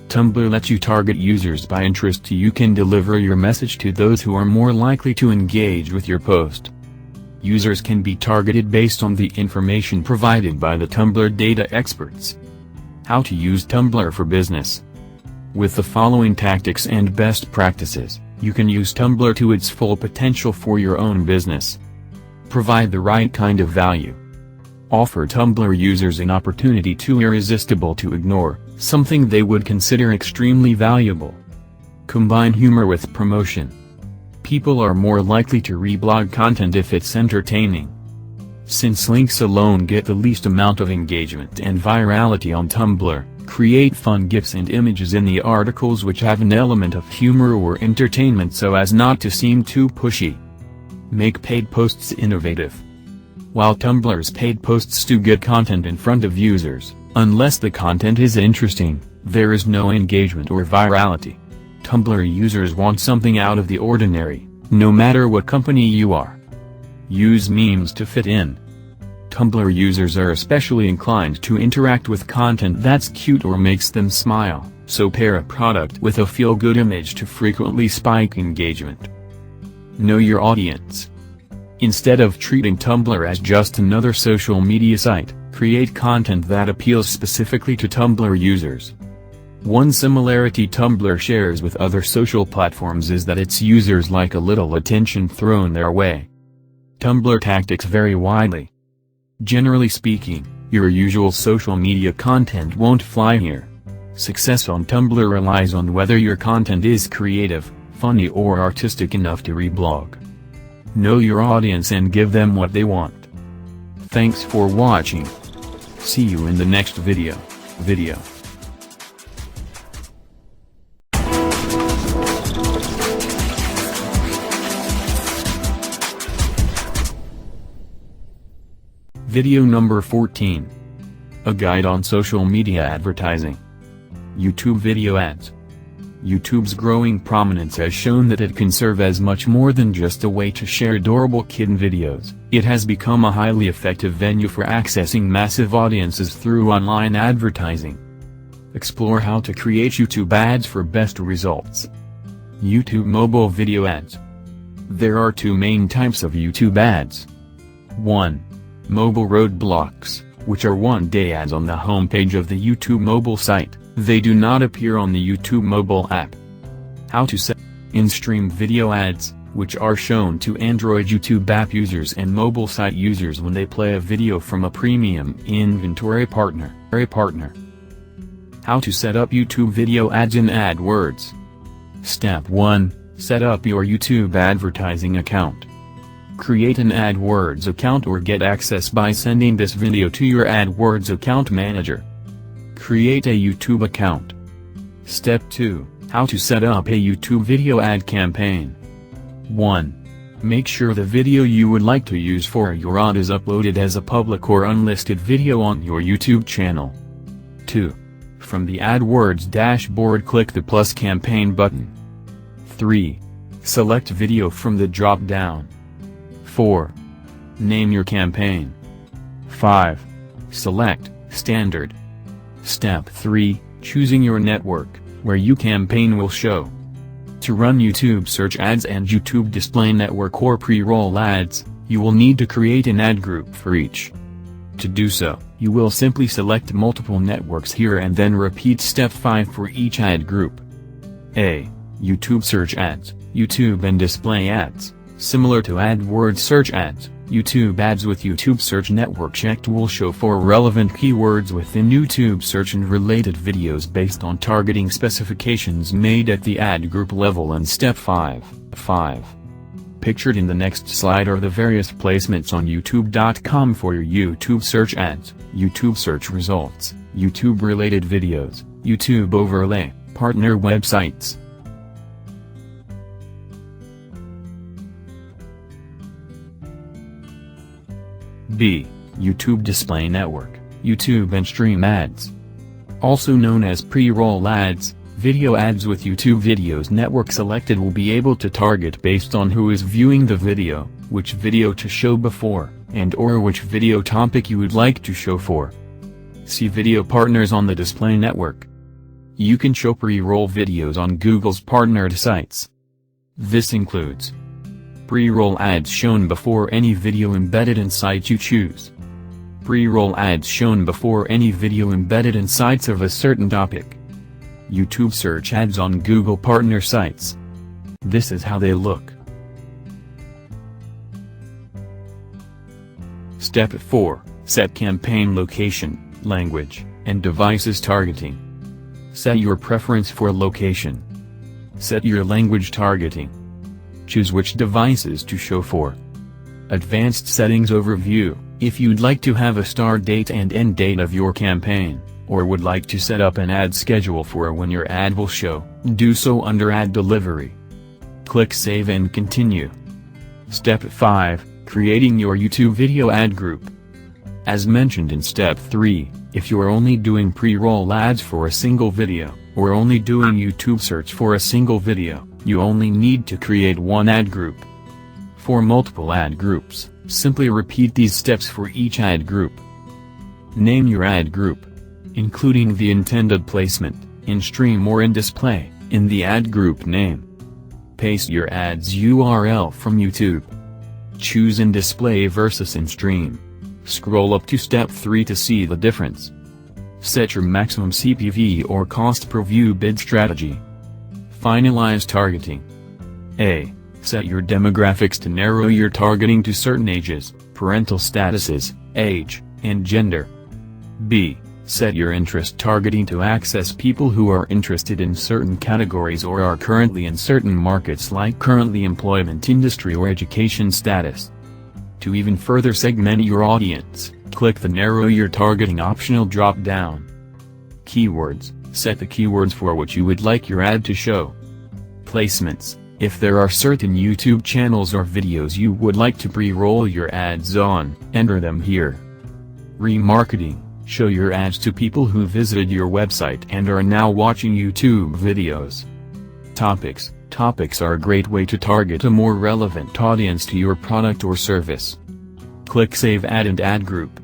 Tumblr lets you target users by interest. You can deliver your message to those who are more likely to engage with your post. Users can be targeted based on the information provided by the Tumblr data experts. How to use Tumblr for business. With the following tactics and best practices, you can use Tumblr to its full potential for your own business. Provide the right kind of value. offer Tumblr users an opportunity too irresistible to ignore, something they would consider extremely valuable. Combine humor with promotion. People are more likely to reblog content if it's entertaining. Since links alone get the least amount of engagement and virality on Tumblr, create fun GIFs and images in the articles which have an element of humor or entertainment so as not to seem too pushy. Make paid posts innovative. While Tumblr's paid posts do get content in front of users, unless the content is interesting, there is no engagement or virality. Tumblr users want something out of the ordinary, no matter what company you are. Use memes to fit in. Tumblr users are especially inclined to interact with content that's cute or makes them smile, so pair a product with a feel-good image to frequently spike engagement. Know your audience. Instead of treating Tumblr as just another social media site, create content that appeals specifically to Tumblr users. One similarity Tumblr shares with other social platforms is that its users like a little attention thrown their way. Tumblr tactics vary widely. Generally speaking, your usual social media content won't fly here. Success on Tumblr relies on whether your content is creative, funny or artistic enough to reblog. Know your audience and give them what they want. Thanks for watching. See you in the next video. Video number 14. A guide on social media advertising. YouTube video ads. YouTube's growing prominence has shown that it can serve as much more than just a way to share adorable kitten videos. It has become a highly effective venue for accessing massive audiences through online advertising. Explore how to create YouTube ads for best results. YouTube mobile video ads. There are two main types of YouTube ads. 1. Mobile roadblocks, which are one-day ads on the homepage of the YouTube mobile site. They do not appear on the YouTube mobile app. How to set in-stream video ads, which are shown to Android YouTube app users and mobile site users when they play a video from a premium inventory partner. How to set up YouTube video ads in AdWords. Step 1. Set up your YouTube advertising account. Create an AdWords account or get access by sending this video to your AdWords account manager. Create a YouTube account. Step 2. How to set up a YouTube video ad campaign. 1. Make sure the video you would like to use for your ad is uploaded as a public or unlisted video on your YouTube channel. 2. From the AdWords dashboard, click the plus campaign button. 3. Select video from the drop-down. 4. Name your campaign. 5. Select Standard. Step 3. Choosing your network, where your campaign will show. To run YouTube search ads and YouTube display network or pre-roll ads, you will need to create an ad group for each. To do so, you will simply select multiple networks here and then repeat step 5 for each ad group. A. YouTube search ads, YouTube and display ads. Similar to AdWords search ads, YouTube ads with YouTube search network checked will show for relevant keywords within YouTube search and related videos based on targeting specifications made at the ad group level. And step 5. Pictured in the next slide are the various placements on YouTube.com for your YouTube search ads, YouTube search results, YouTube related videos, YouTube overlay, partner websites. B. YouTube Display Network, YouTube and Stream Ads. Also known as pre-roll ads, video ads with YouTube Videos Network selected will be able to target based on who is viewing the video, which video to show before, and/or which video topic you would like to show for. See video partners on the display network. You can show pre-roll videos on Google's partnered sites. This includes pre-roll ads shown before any video embedded in site you choose. Pre-roll ads shown before any video embedded in sites of a certain topic. YouTube search ads on Google partner sites. This is how they look. Step 4. Set campaign location, language, and devices targeting. Set your preference for location. Set your language targeting. Choose which devices to show for. Advanced settings overview. If you'd like to have a start date and end date of your campaign, or would like to set up an ad schedule for when your ad will show, do so under Ad Delivery. Click Save and Continue. Step 5. Creating your YouTube video ad group. As mentioned in Step 3, if you're only doing pre-roll ads for a single video, or only doing YouTube search for a single video, you only need to create one ad group. For multiple ad groups, simply repeat these steps for each ad group. Name your ad group, including the intended placement, in stream or in display, in the ad group name. Paste your ad's URL from YouTube. Choose in display versus in stream. Scroll up to Step 3 to see the difference. Set your maximum CPV or cost per view bid strategy. Finalize targeting. A. Set your demographics to narrow your targeting to certain ages, parental statuses, age, and gender. B. Set your interest targeting to access people who are interested in certain categories or are currently in certain markets like currently employment industry or education status. To even further segment your audience, click the Narrow Your Targeting optional drop-down. Keywords. Set the keywords for what you would like your ad to show. Placements. If there are certain YouTube channels or videos you would like to pre-roll your ads on, enter them here. Remarketing. Show your ads to people who visited your website and are now watching YouTube videos. Topics. Topics are a great way to target a more relevant audience to your product or service. Click Save Ad and Ad Group.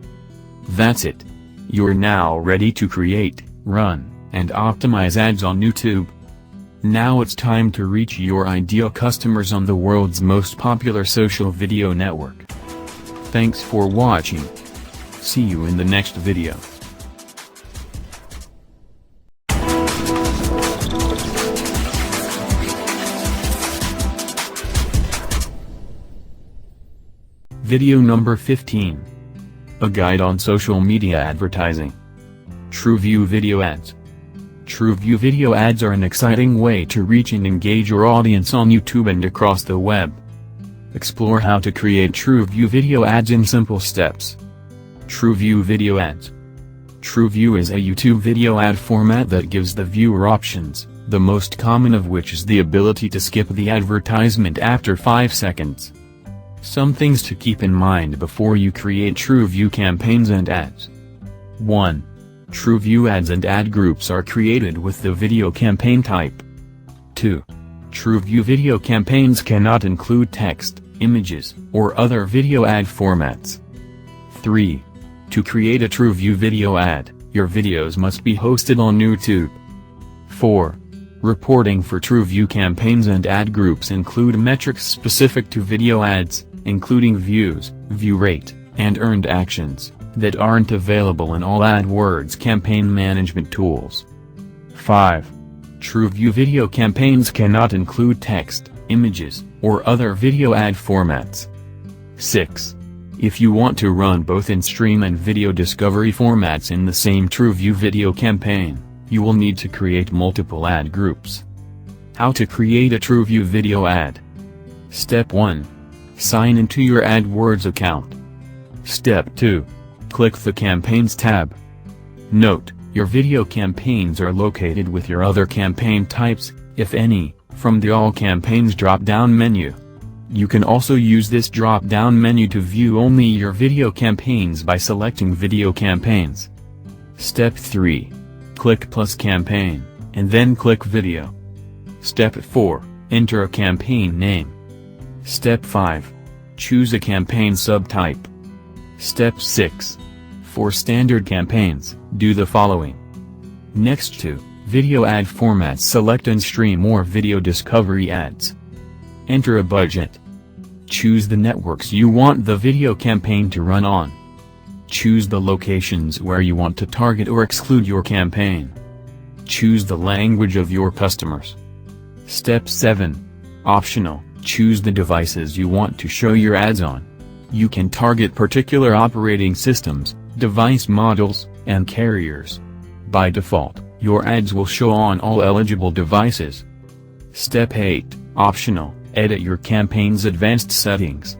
That's it. You're now ready to create, run, and optimize ads on YouTube. Now it's time to reach your ideal customers on the world's most popular social video network. Thanks for watching. See you in the next video. Video number 15. A guide on social media advertising. TrueView video ads. TrueView video ads are an exciting way to reach and engage your audience on YouTube and across the web. Explore how to create TrueView video ads in simple steps. TrueView video ads. TrueView is a YouTube video ad format that gives the viewer options, the most common of which is the ability to skip the advertisement after 5 seconds. Some things to keep in mind before you create TrueView campaigns and ads. 1. TrueView ads and ad groups are created with the video campaign type. 2. TrueView video campaigns cannot include text, images, or other video ad formats. 3. To create a TrueView video ad, your videos must be hosted on YouTube. 4. Reporting for TrueView campaigns and ad groups include metrics specific to video ads, including views, view rate, and earned actions, that aren't available in all AdWords campaign management tools. 5. TrueView video campaigns cannot include text, images, or other video ad formats. 6. If you want to run both in-stream and video discovery formats in the same TrueView video campaign, you will need to create multiple ad groups. How to create a TrueView video ad. Step 1. Sign into your AdWords account. Step 2. Click the Campaigns tab. Note, your video campaigns are located with your other campaign types, if any, from the All Campaigns drop-down menu. You can also use this drop-down menu to view only your video campaigns by selecting Video Campaigns. Step 3. Click Plus Campaign, and then click Video. Step 4. Enter a campaign name. Step 5. Choose a campaign subtype. Step 6. For standard campaigns, do the following. Next to Video ad formats, select in-stream or video discovery ads. Enter a budget. Choose the networks you want the video campaign to run on. Choose the locations where you want to target or exclude your campaign. Choose the language of your customers. Step 7. Optional. Choose the devices you want to show your ads on. You can target particular operating systems, device models, and carriers. By default, your ads will show on all eligible devices. Step 8, Optional, edit your campaign's advanced settings.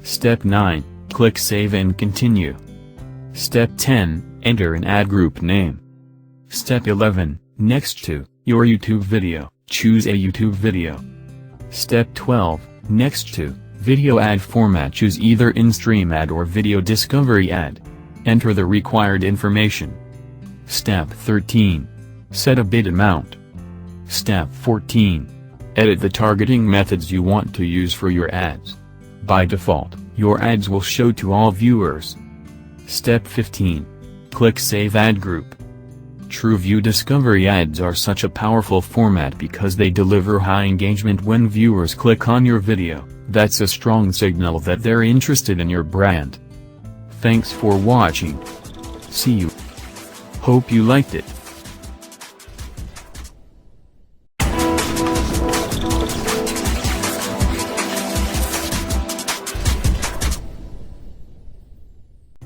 Step 9, click Save and Continue. Step 10, enter an ad group name. Step 11, next to your YouTube video, choose a YouTube video. Step 12, next to video ad format, choose either in-stream ad or video discovery ad. Enter the required information. Step 13, set a bid amount. Step 14, edit the targeting methods you want to use for your ads. By default, your ads will show to all viewers. Step 15, click Save Ad Group. TrueView discovery ads are such a powerful format because they deliver high engagement when viewers click on your video. That's a strong signal that they're interested in your brand. Thanks for watching. See you. Hope you liked it.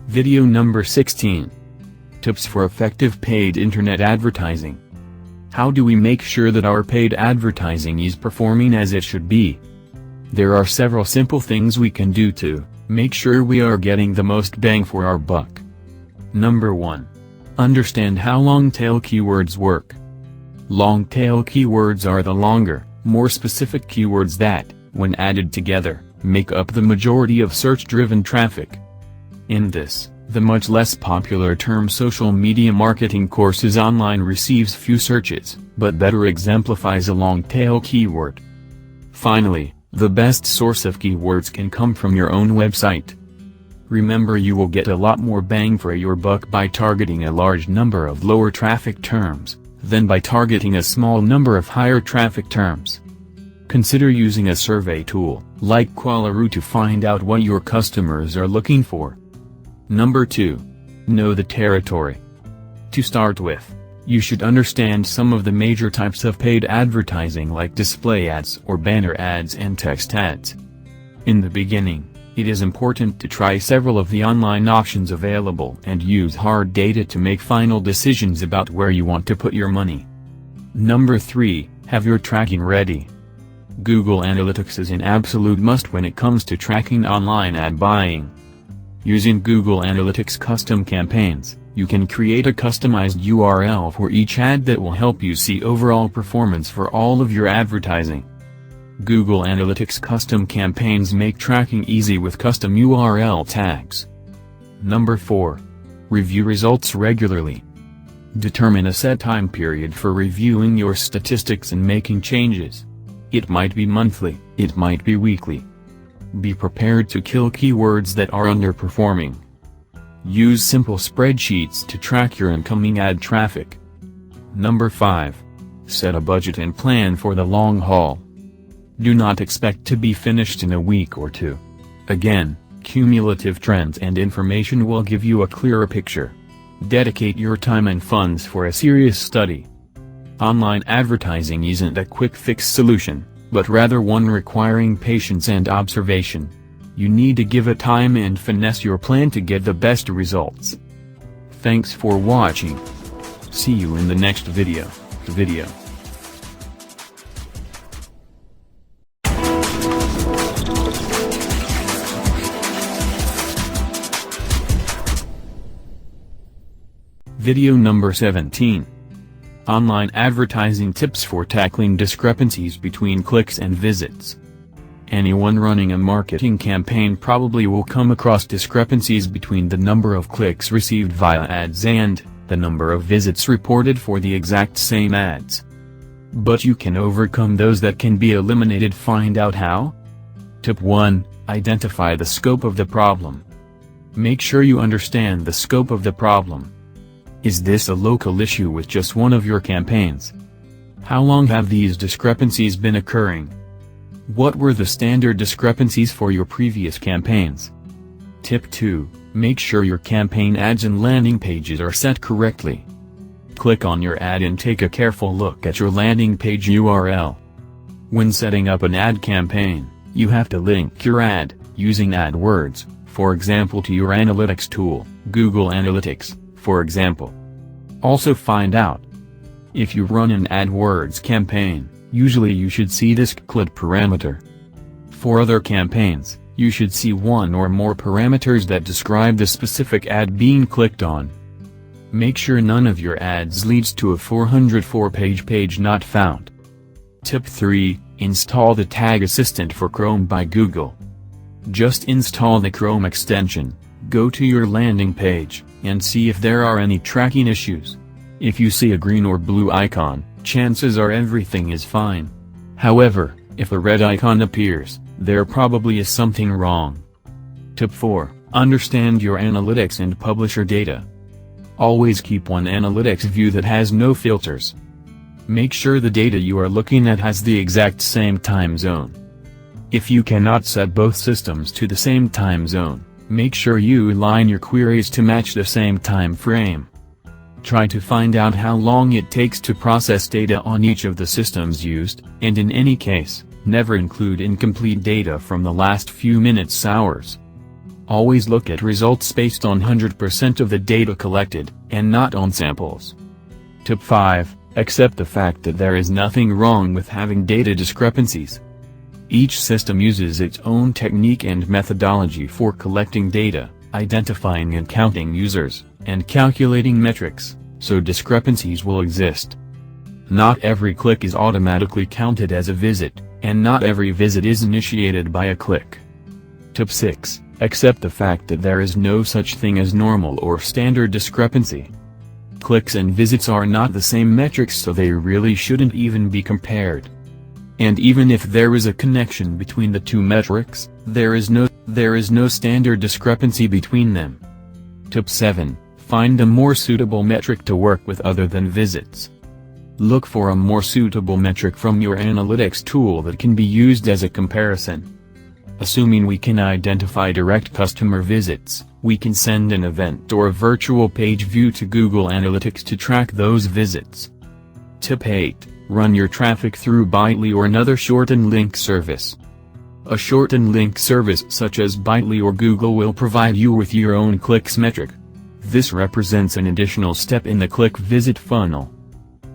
Video number 16. Tips for effective paid internet advertising. How do we make sure that our paid advertising is performing as it should be? There are several simple things we can do to make sure we are getting the most bang for our buck. Number 1. Understand how long-tail keywords work. Long-tail keywords are the longer, more specific keywords that, when added together, make up the majority of search-driven traffic. In this, the much less popular term social media marketing courses online receives few searches, but better exemplifies a long-tail keyword. Finally, the best source of keywords can come from your own website. Remember, you will get a lot more bang for your buck by targeting a large number of lower traffic terms, than by targeting a small number of higher traffic terms. Consider using a survey tool, like Qualaroo, to find out what your customers are looking for. Number 2. Know the territory. To start with, you should understand some of the major types of paid advertising like display ads or banner ads and text ads. In the beginning, it is important to try several of the online options available and use hard data to make final decisions about where you want to put your money. Number 3. Have your tracking ready. Google Analytics is an absolute must when it comes to tracking online ad buying. Using Google Analytics custom campaigns, you can create a customized URL for each ad that will help you see overall performance for all of your advertising. Google Analytics custom campaigns make tracking easy with custom URL tags. Number 4. Review results regularly. Determine a set time period for reviewing your statistics and making changes. It might be monthly, it might be weekly. Be prepared to kill keywords that are underperforming. Use simple spreadsheets to track your incoming ad traffic. Number 5. Set a budget and plan for the long haul. Do not expect to be finished in a week or two. Again, cumulative trends and information will give you a clearer picture. Dedicate your time and funds for a serious study. Online advertising isn't a quick-fix solution, but rather one requiring patience and observation. You need to give it time and finesse your plan to get the best results. Thanks for watching. See you in the next video. Video number 17. Online advertising tips for tackling discrepancies between clicks and visits. Anyone running a marketing campaign probably will come across discrepancies between the number of clicks received via ads and the number of visits reported for the exact same ads. But you can overcome those that can be eliminated. Find out how? Tip 1. Identify the scope of the problem. Make sure you understand the scope of the problem. Is this a local issue with just one of your campaigns? How long have these discrepancies been occurring? What were the standard discrepancies for your previous campaigns? Tip 2. Make sure your campaign ads and landing pages are set correctly. Click on your ad and take a careful look at your landing page URL. When setting up an ad campaign, you have to link your ad, using AdWords, for example, to your analytics tool, Google Analytics, for example. Also find out if you run an AdWords campaign. Usually you should see this CLID parameter. For other campaigns, you should see one or more parameters that describe the specific ad being clicked on. Make sure none of your ads leads to a 404 page not found. Tip 3. Install the Tag Assistant for Chrome by Google. Just install the Chrome extension, go to your landing page, and see if there are any tracking issues. If you see a green or blue icon, chances are everything is fine. However, if a red icon appears, there probably is something wrong. Tip 4. Understand your analytics and publisher data. Always keep one analytics view that has no filters. Make sure the data you are looking at has the exact same time zone. If you cannot set both systems to the same time zone, make sure you align your queries to match the same time frame. Try to find out how long it takes to process data on each of the systems used, and in any case, never include incomplete data from the last few minutes/hours. Always look at results based on 100% of the data collected, and not on samples. Tip 5. Accept the fact that there is nothing wrong with having data discrepancies. Each system uses its own technique and methodology for collecting data, identifying and counting users, and calculating metrics, so discrepancies will exist. Not every click is automatically counted as a visit, and not every visit is initiated by a click. Tip 6. Accept the fact that there is no such thing as normal or standard discrepancy. Clicks and visits are not the same metrics, so they really shouldn't even be compared. And even if there is a connection between the two metrics, there is no standard discrepancy between them. Tip 7. Find a more suitable metric to work with other than visits. Look for a more suitable metric from your analytics tool that can be used as a comparison. Assuming we can identify direct customer visits, we can send an event or a virtual page view to Google Analytics to track those visits. Tip 8. Run your traffic through Bitely or another shortened link service. A shortened link service such as Bitely or Google will provide you with your own clicks metric. This represents an additional step in the click-visit funnel.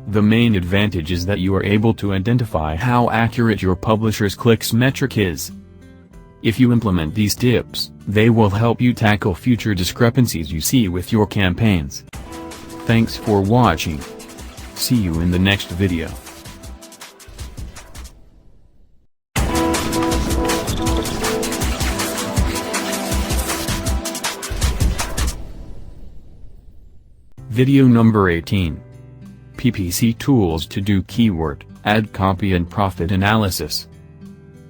The main advantage is that you are able to identify how accurate your publisher's clicks metric is. If you implement these tips, they will help you tackle future discrepancies you see with your campaigns. Thanks for watching. See you in the next video. Video number 18. PPC tools to do keyword, ad copy and profit analysis.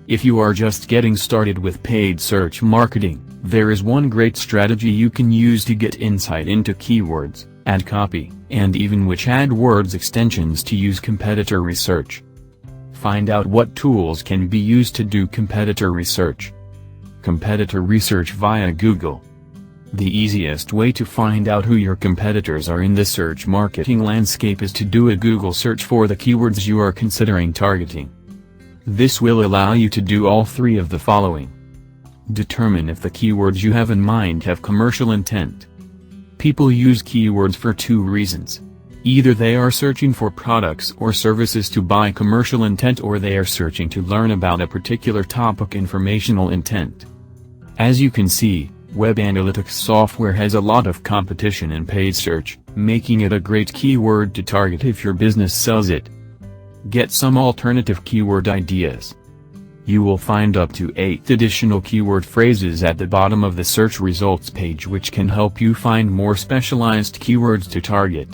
If you are just getting started with paid search marketing, there is one great strategy you can use to get insight into keywords, ad copy, and even which AdWords extensions to use: competitor research. Find out what tools can be used to do competitor research. Competitor research via Google. The easiest way to find out who your competitors are in the search marketing landscape is to do a Google search for the keywords you are considering targeting. This will allow you to do all three of the following. Determine if the keywords you have in mind have commercial intent. People use keywords for two reasons. Either they are searching for products or services to buy commercial intent, or they are searching to learn about a particular topic, informational intent. As you can see, web analytics software has a lot of competition in paid search, making it a great keyword to target if your business sells it. Get some alternative keyword ideas. You will find up to 8 additional keyword phrases at the bottom of the search results page, which can help you find more specialized keywords to target.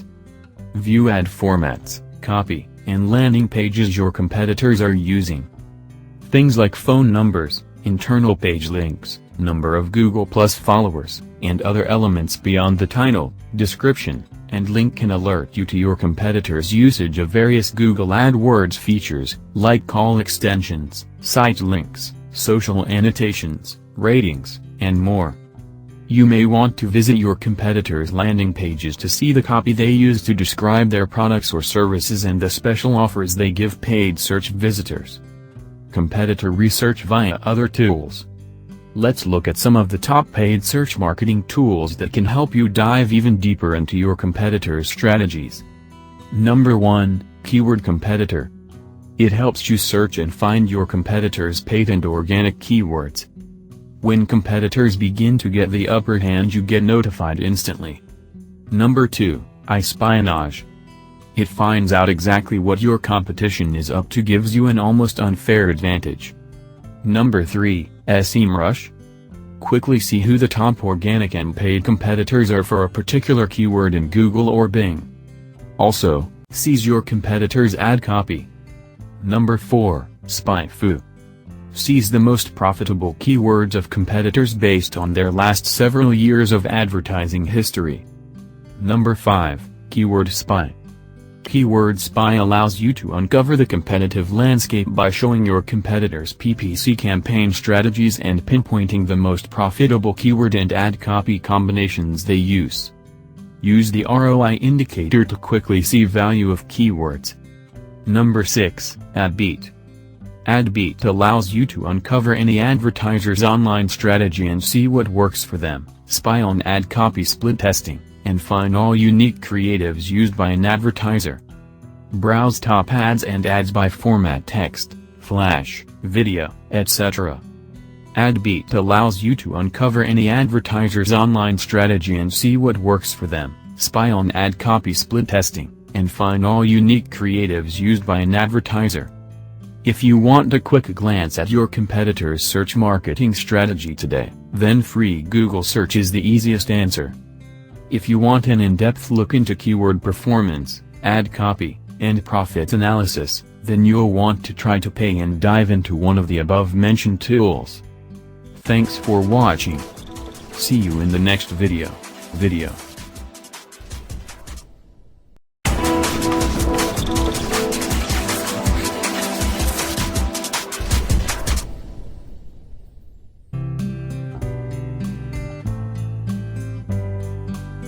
View ad formats, copy, and landing pages your competitors are using. Things like phone numbers, internal page links, number of Google+ followers, and other elements beyond the title, description, and link can alert you to your competitors' usage of various Google AdWords features, like call extensions, site links, social annotations, ratings, and more. You may want to visit your competitors' landing pages to see the copy they use to describe their products or services and the special offers they give paid search visitors. Competitor research via other tools. Let's look at some of the top paid search marketing tools that can help you dive even deeper into your competitors' strategies. Number 1, Keyword Competitor. It helps you search and find your competitors' paid and organic keywords. When competitors begin to get the upper hand, you get notified instantly. Number 2, iSpionage. It finds out exactly what your competition is up to, gives you an almost unfair advantage. Number 3, SEMrush. Quickly see who the top organic and paid competitors are for a particular keyword in Google or Bing. Also, sees your competitors' ad copy. Number 4, SpyFu. Sees the most profitable keywords of competitors based on their last several years of advertising history. Number 5, Keyword Spy. Keyword Spy allows you to uncover the competitive landscape by showing your competitors' PPC campaign strategies and pinpointing the most profitable keyword and ad copy combinations they use. Use the ROI indicator to quickly see value of keywords. Number 6, AdBeat. AdBeat allows you to uncover any advertiser's online strategy and see what works for them, spy on ad copy split testing, and find all unique creatives used by an advertiser. Browse top ads and ads by format: text, flash, video, etc. AdBeat allows you to uncover any advertiser's online strategy and see what works for them, spy on ad copy split testing, and find all unique creatives used by an advertiser. If you want a quick glance at your competitor's search marketing strategy today, then free Google search is the easiest answer. If you want an in-depth look into keyword performance, ad copy, and profit analysis, then you'll want to try to pay and dive into one of the above-mentioned tools. Thanks for watching. See you in the next video.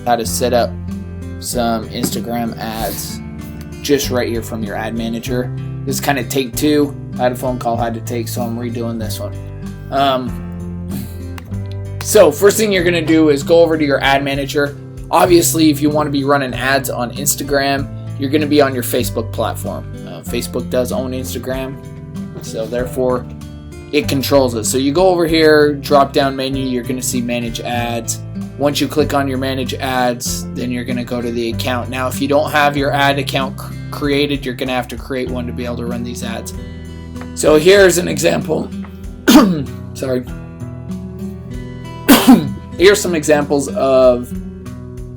How to set up some Instagram ads just right here from your ad manager. This is kind of take 2. I had a phone call I had to take, so I'm redoing this one. So first thing you're gonna do is go over to your ad manager. Obviously, if you want to be running ads on Instagram, you're gonna be on your Facebook platform. Facebook does own Instagram, so therefore it controls it. So you go over here, drop down menu, you're gonna see manage ads. Once you click on your manage ads, then you're going to go to the account. Now, if you don't have your ad account created, you're going to have to create one to be able to run these ads. So here's an example. Sorry. Here's some examples of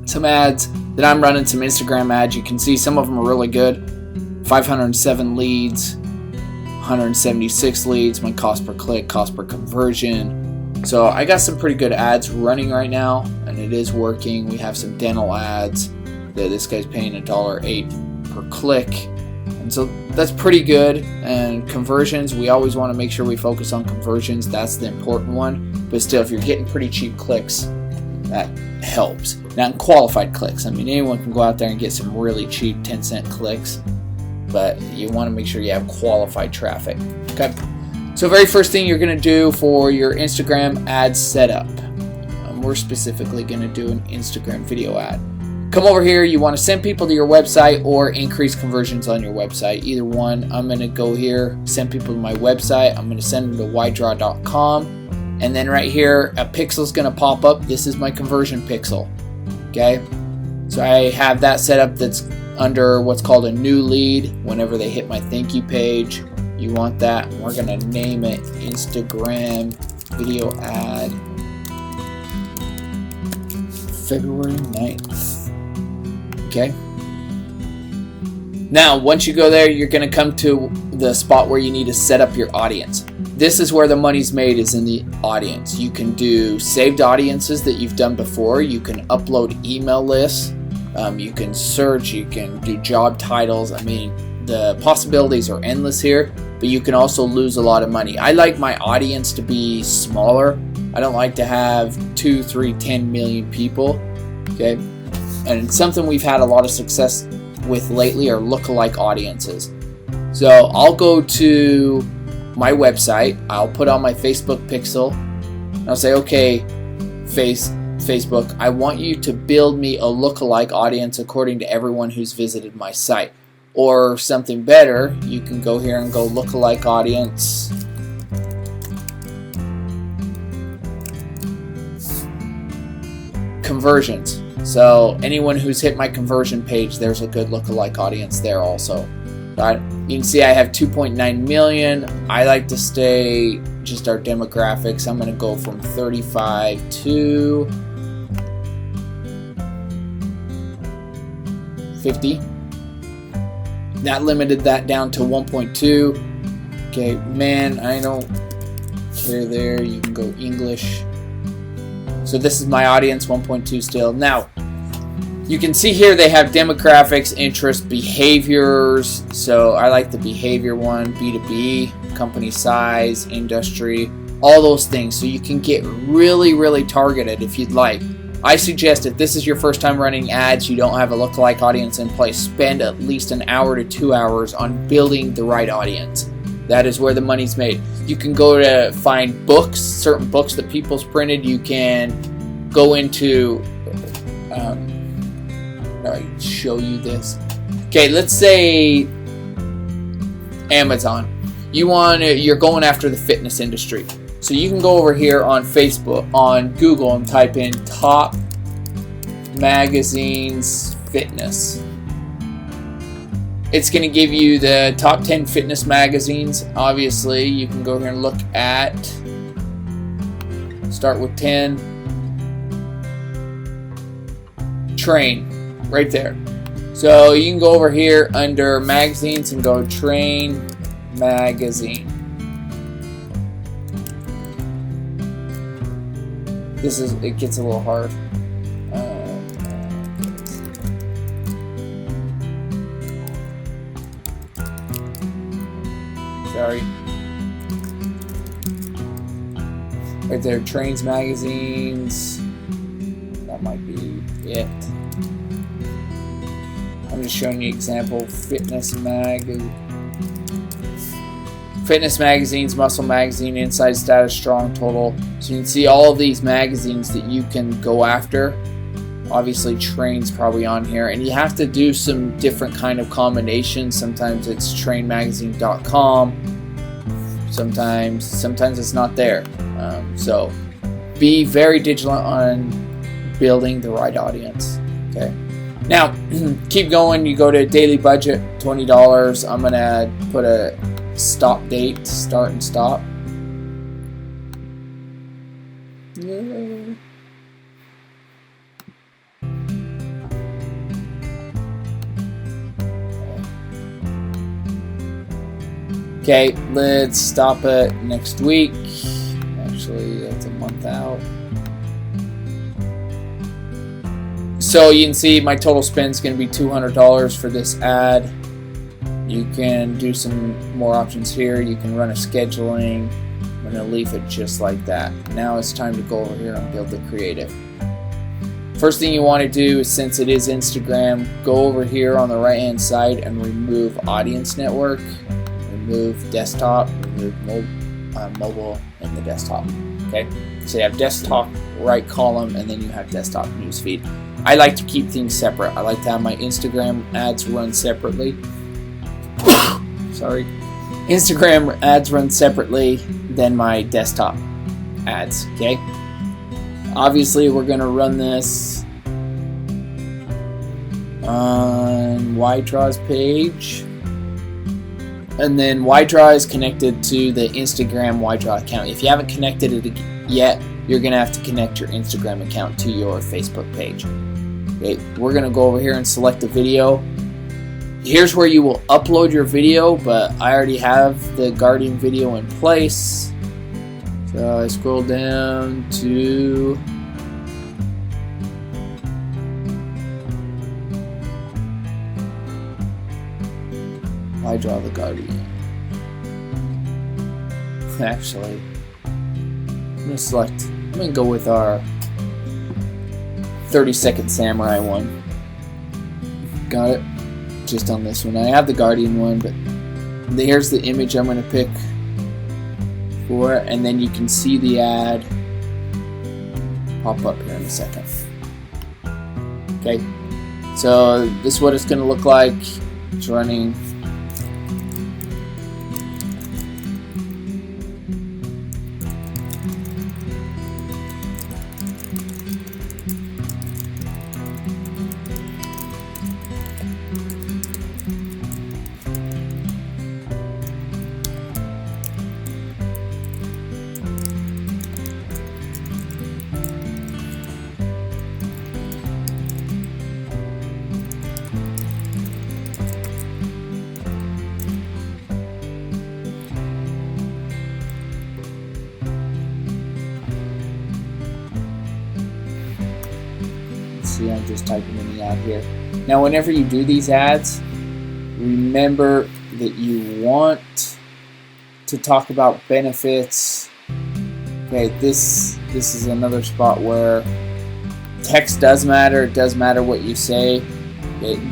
some ads that I'm running, some Instagram ads. You can see some of them are really good. 507 leads, 176 leads, my cost per click, cost per conversion. So I got some pretty good ads running right now, and it is working. We have some dental ads that this guy's paying $1.08 per click, and so that's pretty good. And conversions, we always want to make sure we focus on conversions. That's the important one. But still, if you're getting pretty cheap clicks, that helps. Now, qualified clicks, I mean, anyone can go out there and get some really cheap 10-cent clicks, but you want to make sure you have qualified traffic. Okay. So very first thing you're going to do for your Instagram ad setup, we're specifically going to do an Instagram video ad. Come over here, you want to send people to your website or increase conversions on your website. Either one. I'm going to go here, send people to my website. I'm going to send them to ydraw.com. And then right here, a pixel is going to pop up. This is my conversion pixel. Okay. So I have that set up that's under what's called a new lead. Whenever they hit my thank you page, you want that. We're going to name it Instagram video ad February 9th. Okay. Now, once you go there, you're going to come to the spot where you need to set up your audience. This is where the money's made, is in the audience. You can do saved audiences that you've done before. You can upload email lists. You can search. You can do job titles. I mean, the possibilities are endless here, but you can also lose a lot of money. I like my audience to be smaller. I don't like to have 2, 3, 10 million people. Okay. And something we've had a lot of success with lately are lookalike audiences. So I'll go to my website, I'll put on my Facebook pixel, And I'll say, okay, Facebook, I want you to build me a lookalike audience according to everyone who's visited my site. Or something better, you can go here and go lookalike audience. Conversions. So anyone who's hit my conversion page, there's a good lookalike audience there also. Right? You can see I have 2.9 million. I like to stay just our demographics. I'm going to go from 35 to 50. That limited that down to 1.2. Okay, man, I don't care there. You can go English. So this is my audience, 1.2 still. Now, you can see here they have demographics, interests, behaviors. So I like the behavior one, B2B, company size, industry, all those things. So you can get really, really targeted if you'd like. I suggest if this is your first time running ads, you don't have a lookalike audience in place, spend at least an hour to 2 hours on building the right audience. That is where the money's made. You can go to find books, certain books that people's printed. You can go into, I'll show you this. Okay, let's say Amazon. You're going after the fitness industry. So you can go over here on Facebook, on Google, and type in top magazines fitness. It's going to give you the top 10 fitness magazines. Obviously, you can go here and look at, start with 10. Train, right there. So you can go over here under magazines and go Train magazine. It gets a little hard. Sorry. Right there, Trains magazines. That might be it. I'm just showing you example. Fitness magazines, Muscle magazine, Inside Status, Strong, Total. So you can see all of these magazines that you can go after. Obviously Train's probably on here, and you have to do some different kind of combinations. Sometimes it's trainmagazine.com. Sometimes it's not there. So be very vigilant on building the right audience. Okay. Now keep going. You go to daily budget, $20. I'm gonna put a stop date, start and stop. Okay, let's stop it next week. Actually, that's a month out. So you can see my total spend is going to be $200 for this ad. You can do some more options here. You can run a scheduling. I'm going to leave it just like that. Now it's time to go over here and build the creative. First thing you want to do is, since it is Instagram, go over here on the right hand side and remove audience network. Remove desktop, remove mobile in the desktop. Okay, so you have desktop right column, and then you have desktop newsfeed. I like to keep things separate. I like to have my Instagram ads run separately. Sorry, Instagram ads run separately than my desktop ads. Okay, obviously we're gonna run this on YTraw's page. And then YTraw is connected to the Instagram YTraw account. If you haven't connected it yet, you're going to have to connect your Instagram account to your Facebook page. Okay, we're going to go over here and select the video. Here's where you will upload your video, but I already have the Guardian video in place. So I scroll down to YTraw the Guardian. Actually, I'm going to go with our 30-second samurai one. Got it? Just on this one. I have the Guardian one, but here's the image I'm going to pick for it, and then you can see the ad pop up here in a second. Okay, so this is what it's going to look like. It's running. See, I'm just typing in the ad here. Now, whenever you do these ads, remember that you want to talk about benefits. Okay, this is another spot where text does matter. It does matter what you say.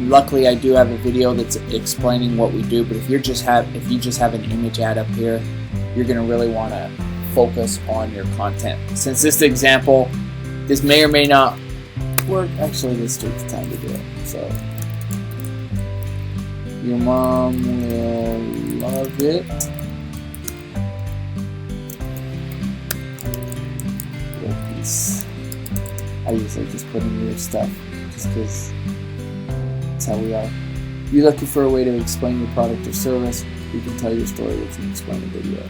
Luckily, I do have a video that's explaining what we do. But if you just have an image ad up here, you're going to really want to focus on your content. Since this example, this may or may not work. Actually, let's take the time to do it. So, your mom will love it. I usually just put in weird stuff just because that's how we are. You're looking for a way to explain your product or service. You can tell your story with an explainer video.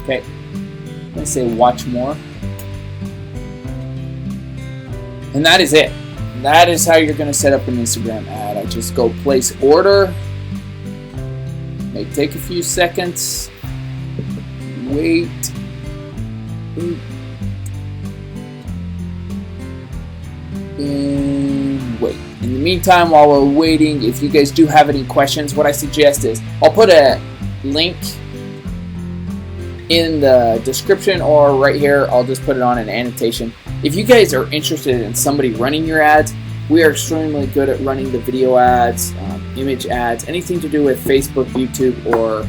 Okay, I'm going to say watch more. And that is it. That is how you're going to set up an Instagram ad. I just go place order. May take a few seconds. Wait. And wait. In the meantime, while we're waiting, if you guys do have any questions, what I suggest is I'll put a link in the description, or right here I'll just put it on an annotation. If you guys are interested in somebody running your ads, we are extremely good at running the video ads, image ads, anything to do with Facebook, YouTube, or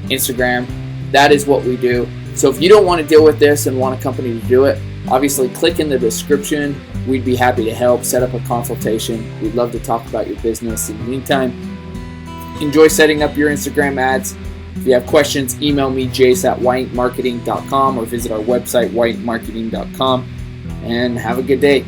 Instagram. That is what we do. So if you don't want to deal with this and want a company to do it, obviously click in the description. We'd be happy to help set up a consultation. We'd love to talk about your business. In the meantime, enjoy setting up your Instagram ads. If you have questions, email me, jace@whitemarketing.com, or visit our website, whitemarketing.com, and have a good day.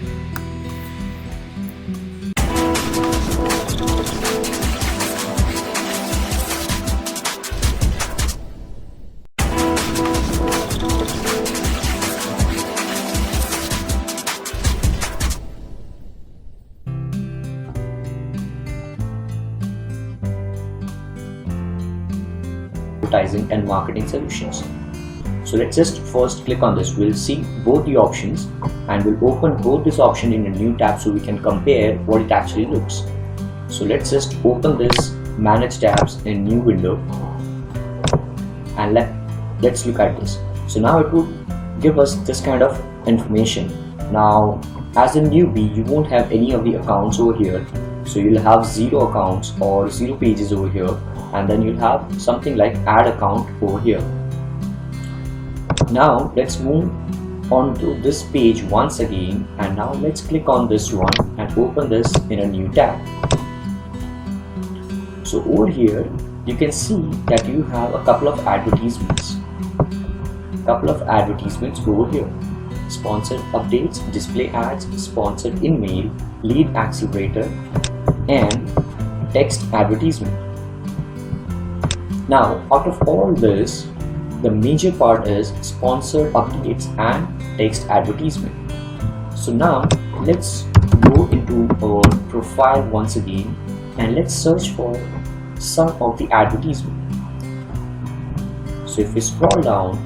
Advertising and marketing solutions. So let's just first click on this. We'll see both the options and we'll open both this option in a new tab so we can compare what it actually looks. So let's just open this manage tabs in new window and let's look at this. So now it will give us this kind of information. Now as a newbie, you won't have any of the accounts over here. So you'll have 0 accounts or 0 pages over here, and then you'll have something like add account over here. Now let's move on to this page once again, and now let's click on this one and open this in a new tab. So over here you can see that you have a couple of advertisements. Over here. Sponsored updates, display ads, sponsored email, lead accelerator, and text advertisement. Now out of all this, the major part is sponsored updates and text advertisement. So now let's go into our profile once again and let's search for some of the advertisement. So if we scroll down,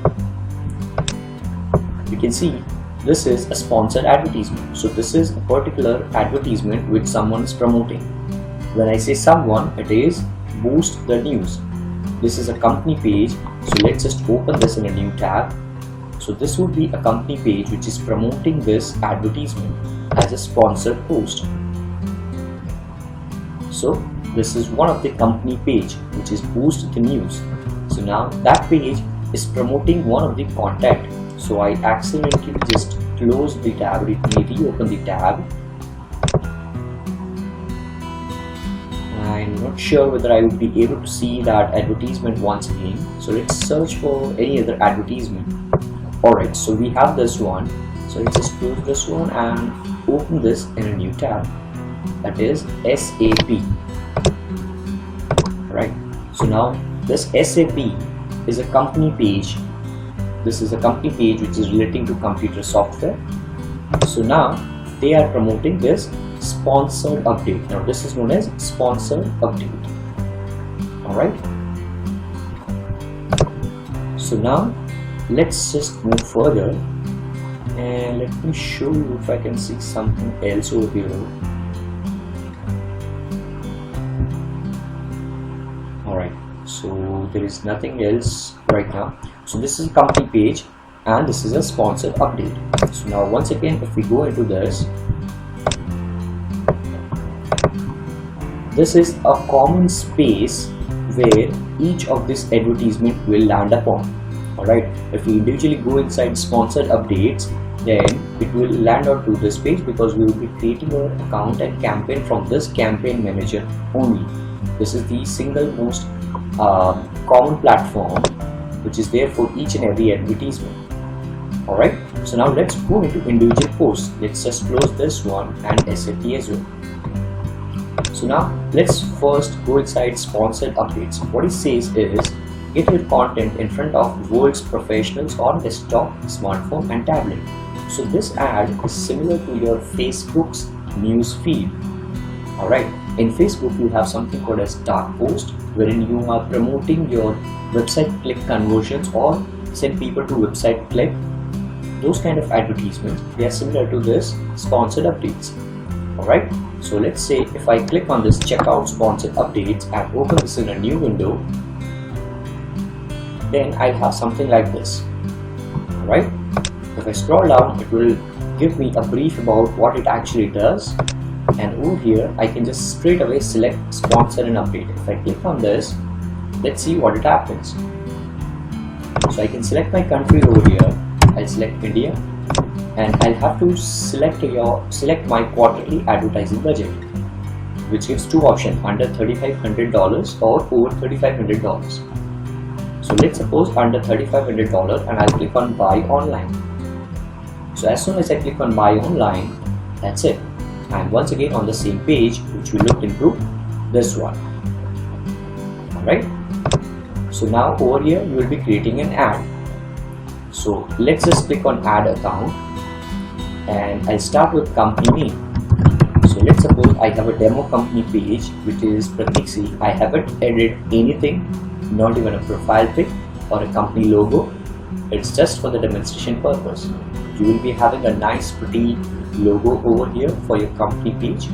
you can see this is a sponsored advertisement. So this is a particular advertisement which someone is promoting. When I say someone, it is Boost the News. this is a company page. So let's just open this in a new tab. So this would be a company page which is promoting this advertisement as a sponsored post. So this is one of the company page which is boost the news. So now that page is promoting one of the contact. So I accidentally just closed the tab. Let me reopen the tab. I'm not sure whether I would be able to see that advertisement once again. So let's search for any other advertisement. Alright, so we have this one. So let's just close this one and open this in a new tab. That is SAP. Right. So now this SAP is a company page. This is a company page which is relating to computer software. So now they are promoting this sponsored update. Now this is known as sponsored update. Alright. So now let's just move further and let me show you if I can see something else over here. Alright, so there is nothing else right now. So this is a company page and this is a sponsored update. So now once again, if we go into this is a common space where each of this advertisement will land upon. Alright, if we individually go inside sponsored updates, then it will land onto this page because we will be creating an account and campaign from this campaign manager only. This is the single most common platform which is there for each and every advertisement. Alright, so now let's go into individual posts. Let's just close this one and SAP as well. So now let's first go inside sponsored updates. What it says is get your content in front of world's professionals on desktop, smartphone and tablet. So this ad is similar to your Facebook's news feed. Alright, in Facebook you have something called as dark post, wherein you are promoting your website click conversions or send people to website click. Those kind of advertisements, they are similar to this sponsored updates. Alright, so let's say if I click on this checkout sponsored updates and open this in a new window, then I'll have something like this. Alright, if I scroll down, it will give me a brief about what it actually does, and over here I can just straight away select sponsor and update. If I click on this, let's see what it happens. So I can select my country over here. I'll select India and I'll have to select my quarterly advertising budget, which gives two options, under $3,500 or over $3,500. So let's suppose under $3,500 and I'll click on buy online. So as soon as I click on buy online, that's it. And once again on the same page which we looked into, this one. Alright. So now over here you will be creating an ad. So let's just click on add account and I'll start with company name. So let's suppose I have a demo company page which is Pratik C. I haven't added anything, not even a profile pic or a company logo. It's just for the demonstration purpose. You will be having a nice pretty logo over here for your company page.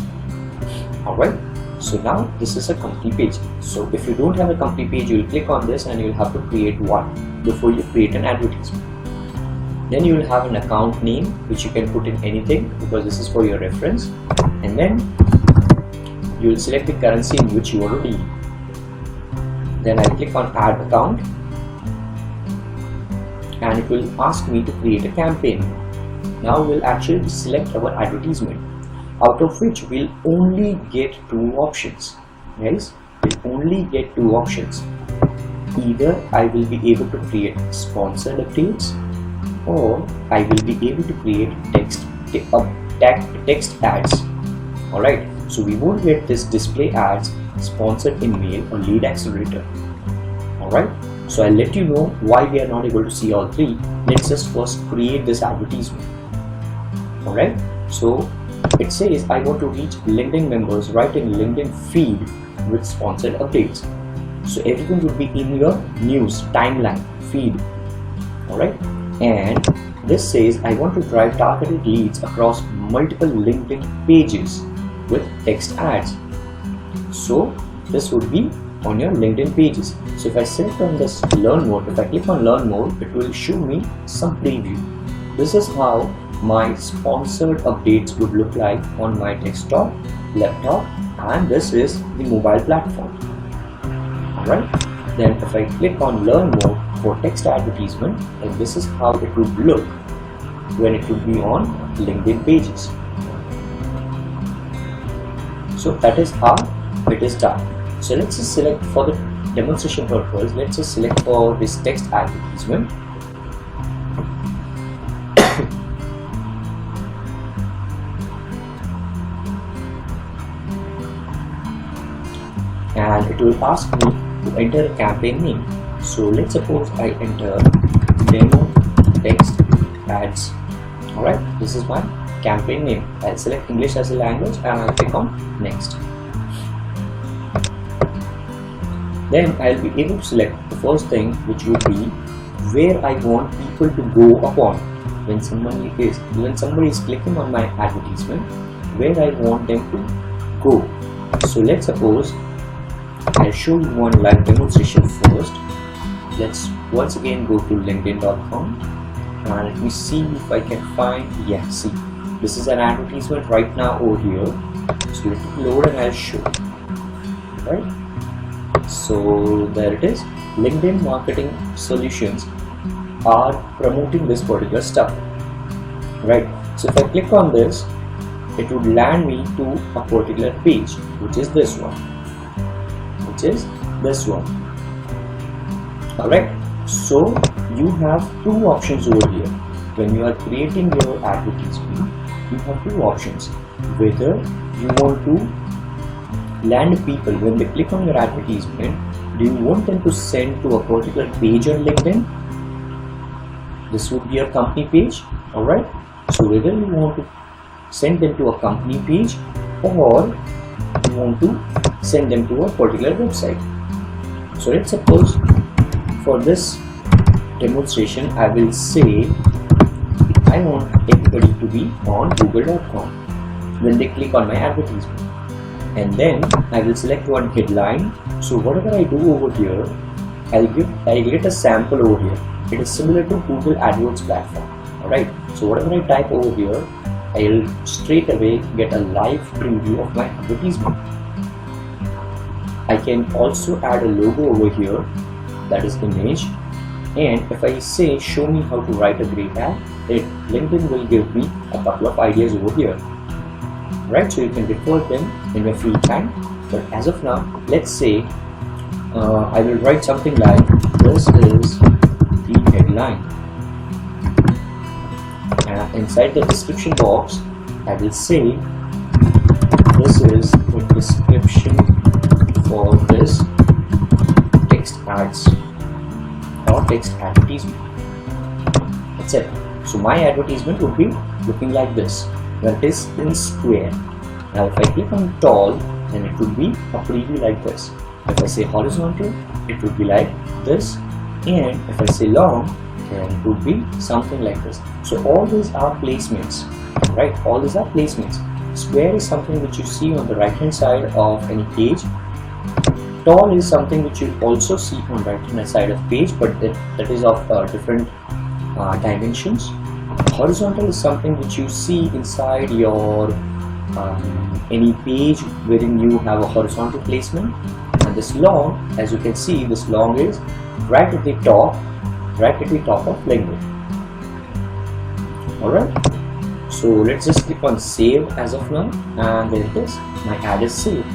Alright, so now this is a company page. So if you don't have a company page, you will click on this and you will have to create one before you create an advertisement. Then you will have an account name which you can put in anything because this is for your reference, and then you will select the currency in which you want to deal. Then I click on add account and it will ask me to create a campaign. Now we'll actually select our advertisement, out of which we'll only get two options. Guys, we'll only get two options. Either I will be able to create sponsored updates, or I will be able to create text ads. Alright, so we won't get this display ads, sponsored email or lead accelerator. Alright, so I'll let you know why we are not able to see all three. Let's just first create this advertisement. Alright, so it says I want to reach LinkedIn members right in LinkedIn feed with sponsored updates. So everything will be in your news timeline feed. Alright, and this says I want to drive targeted leads across multiple LinkedIn pages with text ads. So this would be on your LinkedIn pages. So if I select on this learn more, if I click on learn more, it will show me some preview. This is how my sponsored updates would look like on my desktop, laptop, and this is the mobile platform. Alright, then if I click on learn more for text advertisement, then this is how it would look when it would be on LinkedIn pages. So that is how it is done. So let's just select for the demonstration purpose, let's just select for this text advertisement. And it will ask me to enter a campaign name. So let's suppose I enter demo text ads. Alright, this is my campaign name. I'll select English as a language and I'll click on next. Then I'll be able to select the first thing, which would be where I want people to go upon when somebody is clicking on my advertisement, where I want them to go. So let's suppose I'll show you one live demonstration first. Let's once again go to linkedin.com and let me see if I can find, yeah, see, this is an advertisement right now over here. So let it load and I'll show you. Right, so there it is. LinkedIn Marketing Solutions are promoting this particular stuff. Right, so if I click on this, it would land me to a particular page, which is this one. Alright, so you have two options over here. When you are creating your advertisement, you have two options. Whether you want to land people when they click on your advertisement, do you want them to send to a particular page on LinkedIn? This would be a company page. Alright, so whether you want to send them to a company page or you want to send them to a particular website. So let's suppose for this demonstration I will say I want everybody to be on google.com when they click on my advertisement, and then I will select one headline. So whatever I do over here, I get a sample over here. It is similar to Google AdWords platform. Alright, so whatever I type over here, I'll straight away get a live preview of my advertisement. I can also add a logo over here, that is image, and if I say show me how to write a great ad, LinkedIn will give me a couple of ideas over here. Right, so you can refer them in your free time, but as of now, let's say I will write something like this is the headline, and inside the description box I will say this is the description for this text ads or text advertisement. That's it. So my advertisement would be looking like this, where it is in square. Now if I click on tall, then it would be a preview like this. If I say horizontal, it would be like this, and if I say long, then it would be something like this. So all these are placements, right? All these are placements. Square is something which you see on the right hand side of any page. Tall is something which you also see on right hand side of page, but that is of different dimensions. Horizontal is something which you see inside your any page wherein you have a horizontal placement. And this long, as you can see, this long is right at the top of LinkedIn. Alright, so let's just click on save as of now, and there it is. My ad is saved.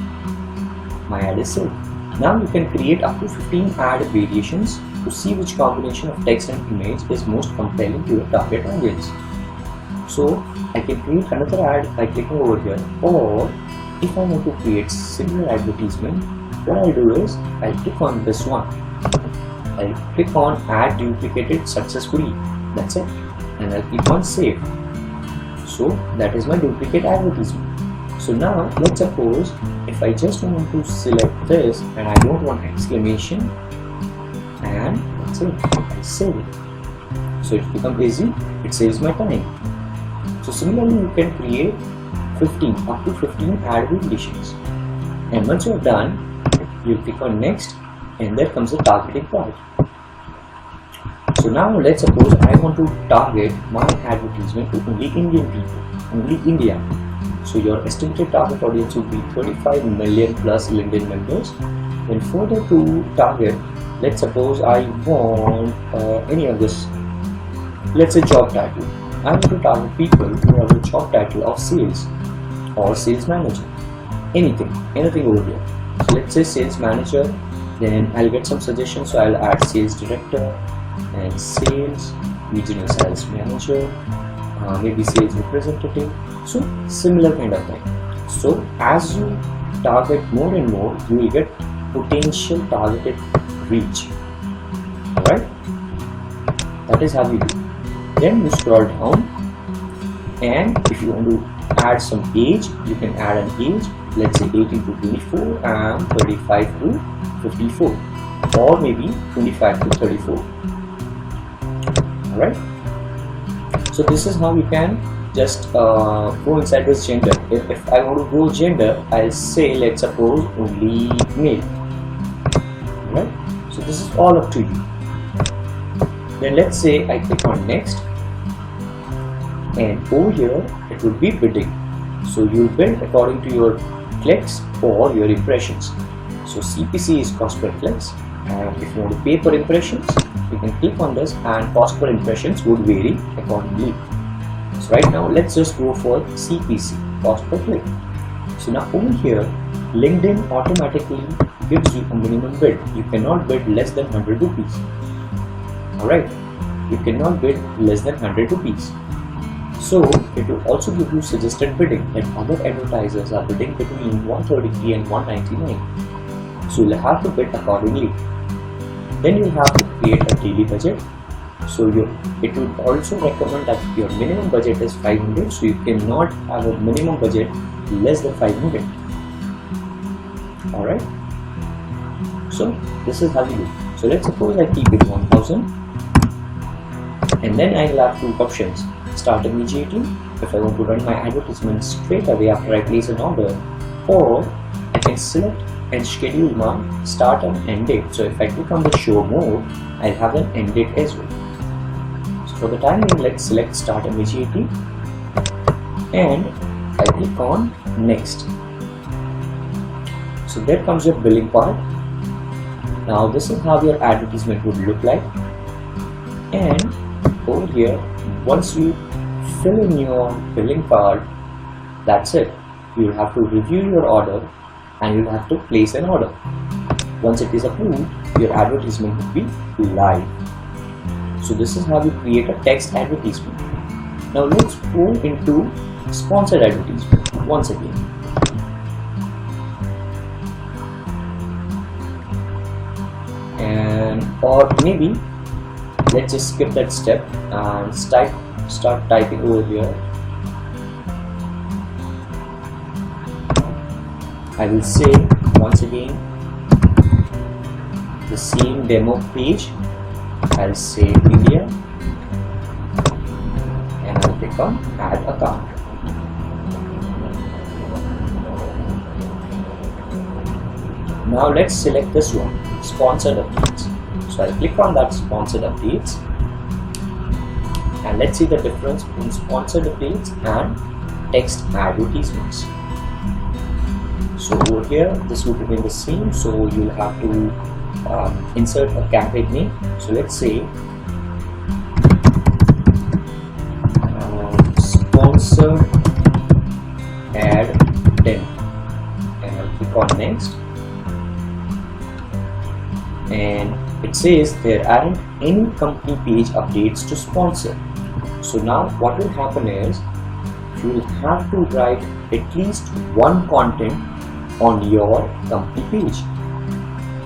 Now you can create up to 15 ad variations to see which combination of text and image is most compelling to your target audience. So I can create another ad by clicking over here, or if I want to create similar advertisement, what I'll do is I'll click on this one. I'll click on ad duplicated successfully. That's it, and I'll click on save. So that is my duplicate advertisement. So now let's suppose if I just want to select this and I don't want exclamation, and that's it, I save it. So it becomes easy, it saves my time. So similarly you can create up to 15 ad variations, and once you're done, you'll click on next, and there comes the targeting part. So now let's suppose I want to target my advertisement to only Indian people, only India. So your estimated target audience would be 35 million plus LinkedIn members. Then further to target, let's suppose I want any of this, let's say job title. I want to target people who have a job title of sales or sales manager, anything over here. So let's say sales manager, then I'll get some suggestions. So I'll add sales director and sales, regional sales manager, maybe sales representative. So similar kind of thing. So as you target more and more, you will get potential targeted reach. Alright, that is how you do. Then you scroll down, and if you want to add some age, you can add an age, let's say 18 to 24 and 35 to 54, or maybe 25 to 34. Alright, so this is how you can just go inside this gender. If I want to go gender, I'll say let's suppose only male. Right? So this is all up to you. Then let's say I click on next, and over here it will be bidding. So you'll bid according to your clicks or your impressions. So CPC is cost per clicks, and if you want to pay per impressions, you can click on this, and cost per impressions would vary accordingly. So right now let's just go for CPC, cost per click. So now over here LinkedIn automatically gives you a minimum bid. You cannot bid less than 100 rupees. Alright, you cannot bid less than 100 rupees. So it will also give you suggested bidding, that other advertisers are bidding between 133 and 199. So you'll have to bid accordingly. Then you have to create a daily budget. So it will also recommend that your minimum budget is 500, so you cannot have a minimum budget less than 500. Alright, so this is how you do. So let's suppose I keep it 1000, and then I will have two options: start immediately, if I want to run my advertisement straight away after I place an order, or I can select and schedule my start and end date. So if I click on the show more, I'll have an end date as well. So for the time being, let's select start immediately, and I click on next. So there comes your billing part. Now this is how your advertisement would look like, and over here once you fill in your billing part, that's it. You'll have to review your order and you'll have to place an order. Once it is approved, your advertisement will be live. So this is how you create a text advertisement. Now let's go into sponsored advertisement once again. Or maybe let's just skip that step and start typing over here. I will say once again the same demo page. I'll say India, and I'll click on add account. Now let's select this one, sponsored updates. So I'll click on that sponsored updates, and let's see the difference between sponsored updates and text advertisements. So over here this would remain the same, so you'll have to insert a campaign name. So let's say sponsored ad 10, and I'll click on next, and it says there aren't any company page updates to sponsor. So now what will happen is you will have to write at least one content on your company page.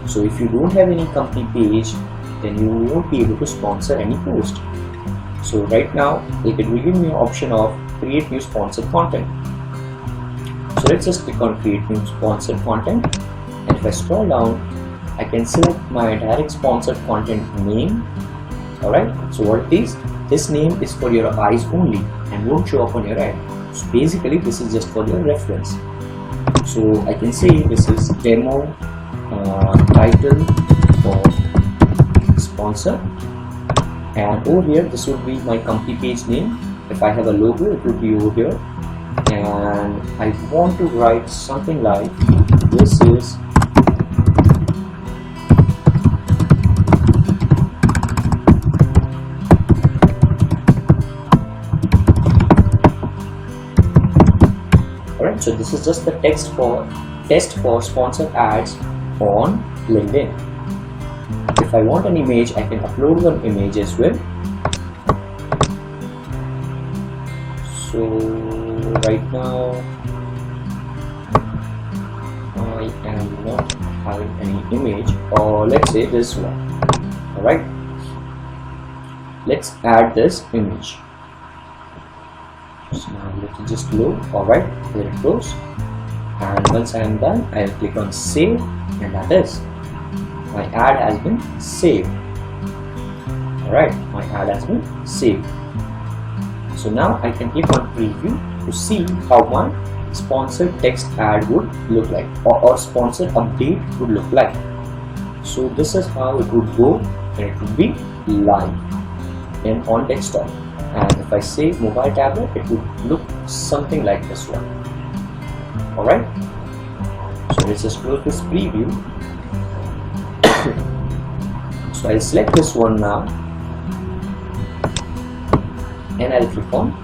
So if you don't have any company page, then you won't be able to sponsor any post. So right now it will give me an option of create new sponsored content. So let's just click on create new sponsored content, and if I scroll down, I can select my direct sponsored content name. Alright, so what it is, this name is for your eyes only and won't show up on your ad. So basically this is just for your reference. So I can say this is demo title for sponsor, and over here this would be my company page name. If I have a logo, it would be over here, and I want to write something like this is alright. So this is just the test for sponsored ads on LinkedIn. If I want an image, I can upload one image as well. So right now I am not having any image, or let's say this one. Alright, let's add this image. So now let it just load. Alright, there it goes. And once I am done, I will click on save, and that is, my ad has been saved. Alright, my ad has been saved. So now I can click on preview to see how my sponsored text ad would look like, or sponsored update would look like. So this is how it would go, and it would be live and on desktop. And if I say mobile tablet, it would look something like this one. Alright, so let's just close this preview. So I'll select this one now, and I'll click on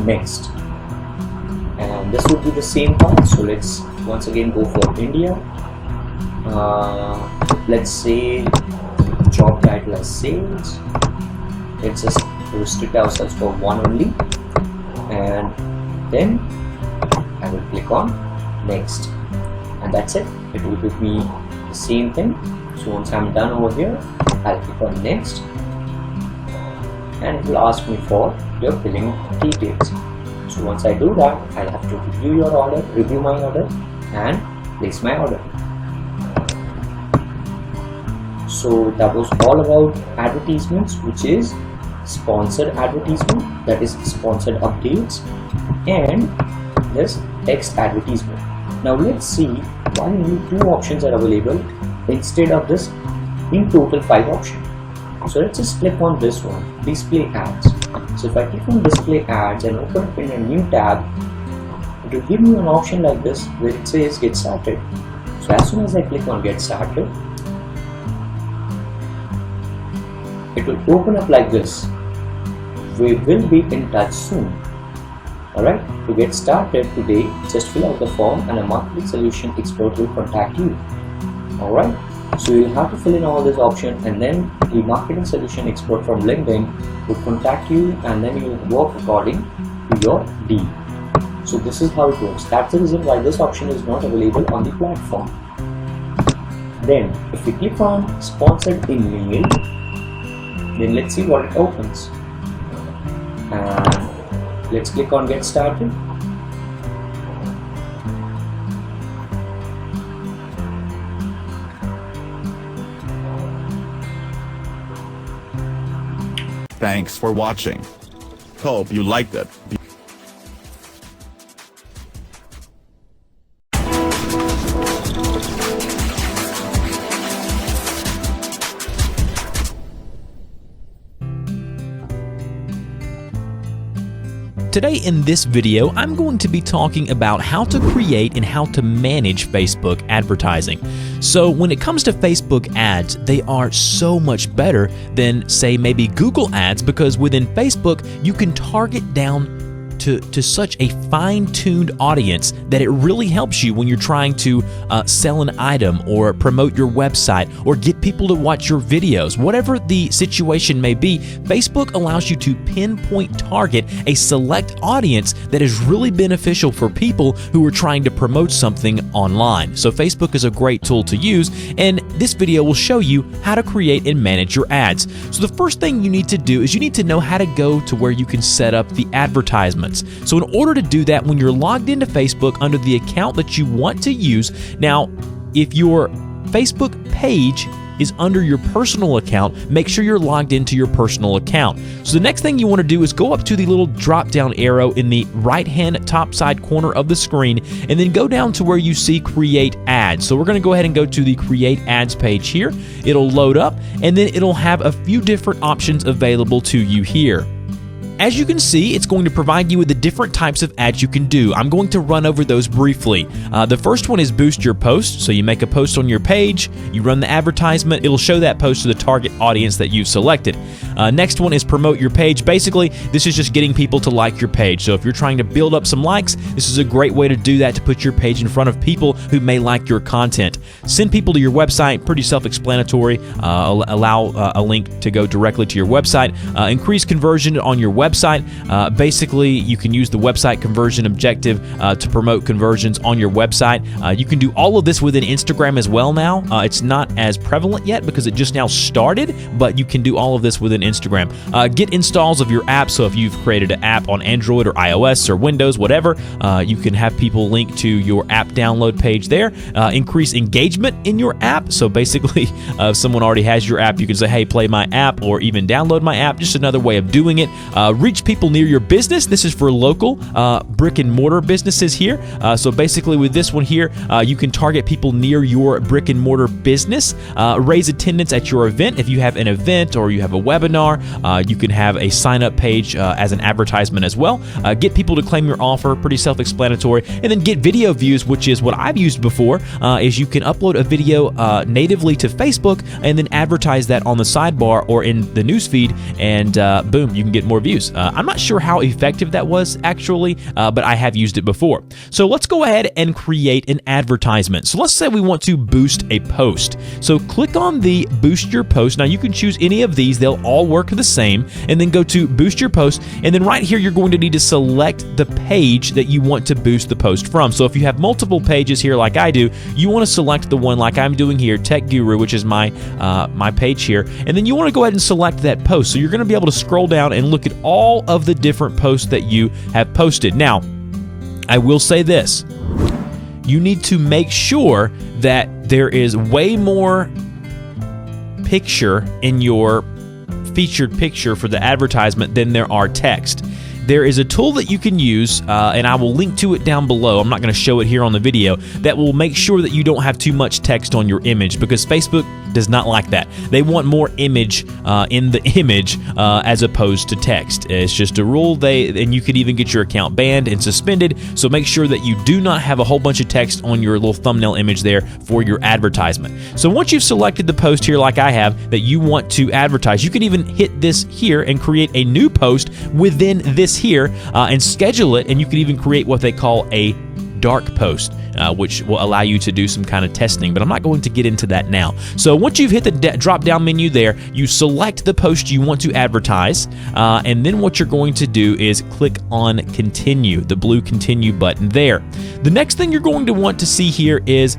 next, and this would be the same part. So let's once again go for India. Let's say job title as sales. Let's just restrict ourselves for one only, and then I will click on next, and that's it. It will give me the same thing. So once I'm done over here, I'll click on next, and it will ask me for your billing details. So once I do that, I'll have to review my order and place my order. So that was all about advertisements, which is sponsored advertisement, that is sponsored updates, and this text advertisement. Now let's see why only 2 options are available instead of this in total 5 options. So let's just click on this one, display ads. So if I click on display ads and open up in a new tab, it will give me an option like this where it says get started. So as soon as I click on get started, it will open up like this. We will be in touch soon. Alright, to get started today, just fill out the form and a marketing solution expert will contact you. Alright, so you'll have to fill in all these options, and then the marketing solution expert from LinkedIn will contact you, and then you will work according to your deal. So this is how it works. That's the reason why this option is not available on the platform. Then if we click on sponsored email, then let's see what it opens. And let's click on get started. Thanks for watching. Hope you liked it. Today in this video, I'm going to be talking about how to create and how to manage Facebook advertising. So when it comes to Facebook ads, they are so much better than, say, maybe Google ads, because within Facebook, you can target down to such a fine-tuned audience that it really helps you when you're trying to sell an item or promote your website or get people to watch your videos. Whatever the situation may be, Facebook allows you to pinpoint target a select audience that is really beneficial for people who are trying to promote something online. So Facebook is a great tool to use, and this video will show you how to create and manage your ads. So the first thing you need to do is you need to know how to go to where you can set up the advertisements. So in order to do that, when you're logged into Facebook under the account that you want to use, now if your Facebook page is under your personal account. Make sure you're logged into your personal account. So the next thing you want to do is go up to the little drop-down arrow in the right-hand top side corner of the screen, and then go down to where you see Create Ads. So we're going to go ahead and go to the Create Ads page here. It'll load up, and then it'll have a few different options available to you here. As you can see, it's going to provide you with the different types of ads you can do. I'm going to run over those briefly. The first one is boost your post. So you make a post on your page, you run the advertisement, it'll show that post to the target audience that you've selected. Next one is promote your page. Basically, this is just getting people to like your page. So if you're trying to build up some likes, this is a great way to do that, to put your page in front of people who may like your content. Send people to your website, pretty self-explanatory. Allow a link to go directly to your website. Increase conversion on your website. Basically, you can use the website conversion objective to promote conversions on your website. You can do all of this within Instagram as well now. It's not as prevalent yet because it just now started, but you can do all of this within Instagram. Get installs of your app. So if you've created an app on Android or iOS or Windows, whatever, you can have people link to your app download page there. Increase engagement in your app. So basically, if someone already has your app, you can say, hey, play my app, or even download my app. Just another way of doing it. Reach people near your business. This is for local brick and mortar businesses here. So basically with this one here, you can target people near your brick and mortar business. Raise attendance at your event. If you have an event or you have a webinar, you can have a sign up page as an advertisement as well. Get people to claim your offer, pretty self-explanatory. And then get video views, which is what I've used before, is you can upload a video natively to Facebook and then advertise that on the sidebar or in the newsfeed, and boom, you can get more views. I'm not sure how effective that was actually, but I have used it before. So let's go ahead and create an advertisement. So let's say we want to boost a post. So click on the boost your post. Now you can choose any of these. They'll all work the same. And then go to boost your post. And then right here, you're going to need to select the page that you want to boost the post from. So if you have multiple pages here like I do, you want to select the one like I'm doing here, Tech Guru, which is my page here. And then you want to go ahead and select that post. So you're going to be able to scroll down and look at all of the different posts that you have posted. Now, I will say this. You need to make sure that there is way more picture in your featured picture for the advertisement than there are text. There is a tool that you can use, and I will link to it down below. I'm not going to show it here on the video, that will make sure that you don't have too much text on your image, because Facebook does not like that. They want more image in the image as opposed to text. It's just a rule. And you could even get your account banned and suspended. So make sure that you do not have a whole bunch of text on your little thumbnail image there for your advertisement. So once you've selected the post here like I have that you want to advertise, you can even hit this here and create a new post within this here and schedule it. And you can even create what they call a dark post, which will allow you to do some kind of testing, but I'm not going to get into that now. So once you've hit the drop down menu there, you select the post you want to advertise, and then what you're going to do is click on continue, the blue continue button there. The next thing you're going to want to see here is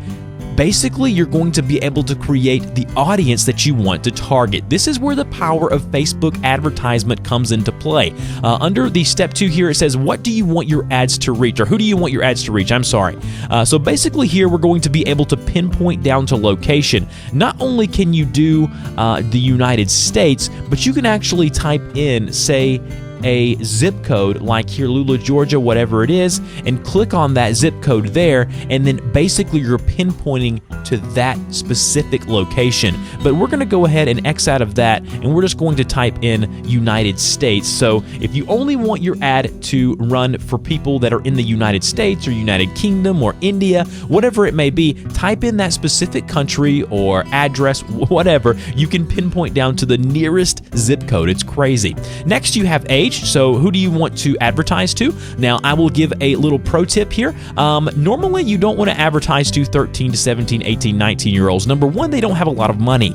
basically you're going to be able to create the audience that you want to target. This is where the power of Facebook advertisement comes into play. Under the step 2 here, it says, what do you want your ads to reach? Or who do you want your ads to reach? I'm sorry. So basically here, we're going to be able to pinpoint down to location. Not only can you do the United States, but you can actually type in, say, a zip code like here, Lula, Georgia, whatever it is, and click on that zip code there, and then basically you're pinpointing to that specific location. But we're going to go ahead and X out of that, and we're just going to type in United States. So if you only want your ad to run for people that are in the United States or United Kingdom or India, whatever it may be, type in that specific country or address, whatever. You can pinpoint down to the nearest zip code. It's crazy. Next, you have age. So who do you want to advertise to? Now, I will give a little pro tip here. Normally, you don't want to advertise to 13 to 17, 18, 19-year-olds. Number one, they don't have a lot of money.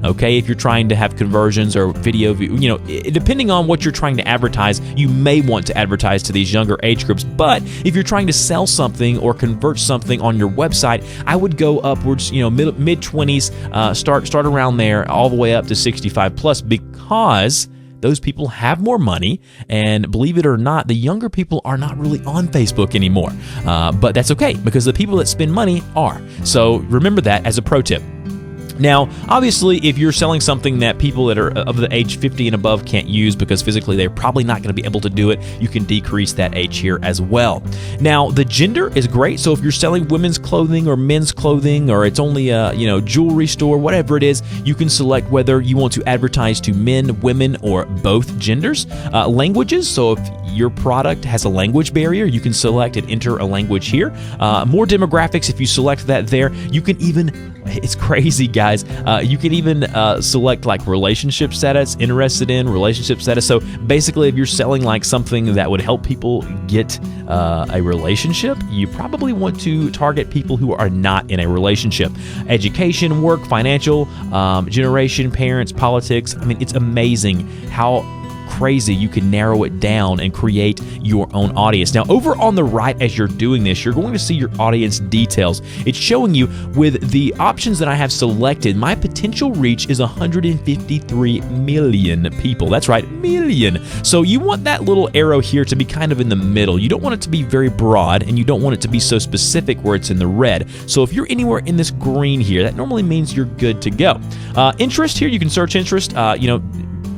Okay, if you're trying to have conversions or video, depending on what you're trying to advertise, you may want to advertise to these younger age groups. But if you're trying to sell something or convert something on your website, I would go upwards, mid-20s, start around there, all the way up to 65 plus, because those people have more money, and believe it or not, the younger people are not really on Facebook anymore. But that's okay, because the people that spend money are. So remember that as a pro tip. Now, obviously, if you're selling something that people that are of the age 50 and above can't use because physically they're probably not going to be able to do it, you can decrease that age here as well. Now, the gender is great. So if you're selling women's clothing or men's clothing, or it's only a jewelry store, whatever it is, you can select whether you want to advertise to men, women, or both genders. Languages. So if your product has a language barrier, you can select and enter a language here. More demographics. If you select that there, you can even, it's crazy, guys. You can even select like relationship status, interested in relationship status. So basically, if you're selling like something that would help people get a relationship, you probably want to target people who are not in a relationship. Education, work, financial, generation, parents, politics. I mean, it's amazing how crazy you can narrow it down and create your own audience. Now, over on the right, as you're doing this, you're going to see your audience details. It's showing you with the options that I have selected, my potential reach is 153 million people. That's right, million. So you want that little arrow here to be kind of in the middle. You don't want it to be very broad, and you don't want it to be so specific where it's in the red. So if you're anywhere in this green here, that normally means you're good to go. Interest here, you can search interest.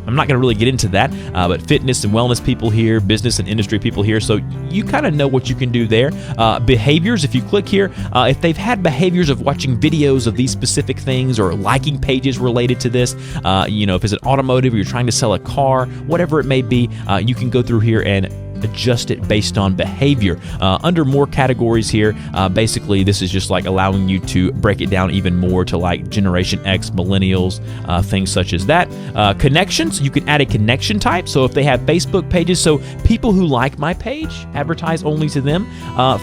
I'm not going to really get into that, but fitness and wellness people here, business and industry people here, so you kind of know what you can do there. Behaviors, if you click here, if they've had behaviors of watching videos of these specific things or liking pages related to this, if it's an automotive or you're trying to sell a car, whatever it may be, you can go through here and adjust it based on behavior. Under more categories here, basically this is just like allowing you to break it down even more to like Generation X, millennials, things such as that. Connections, you can add a connection type. So if they have Facebook pages, so people who like my page, advertise only to them.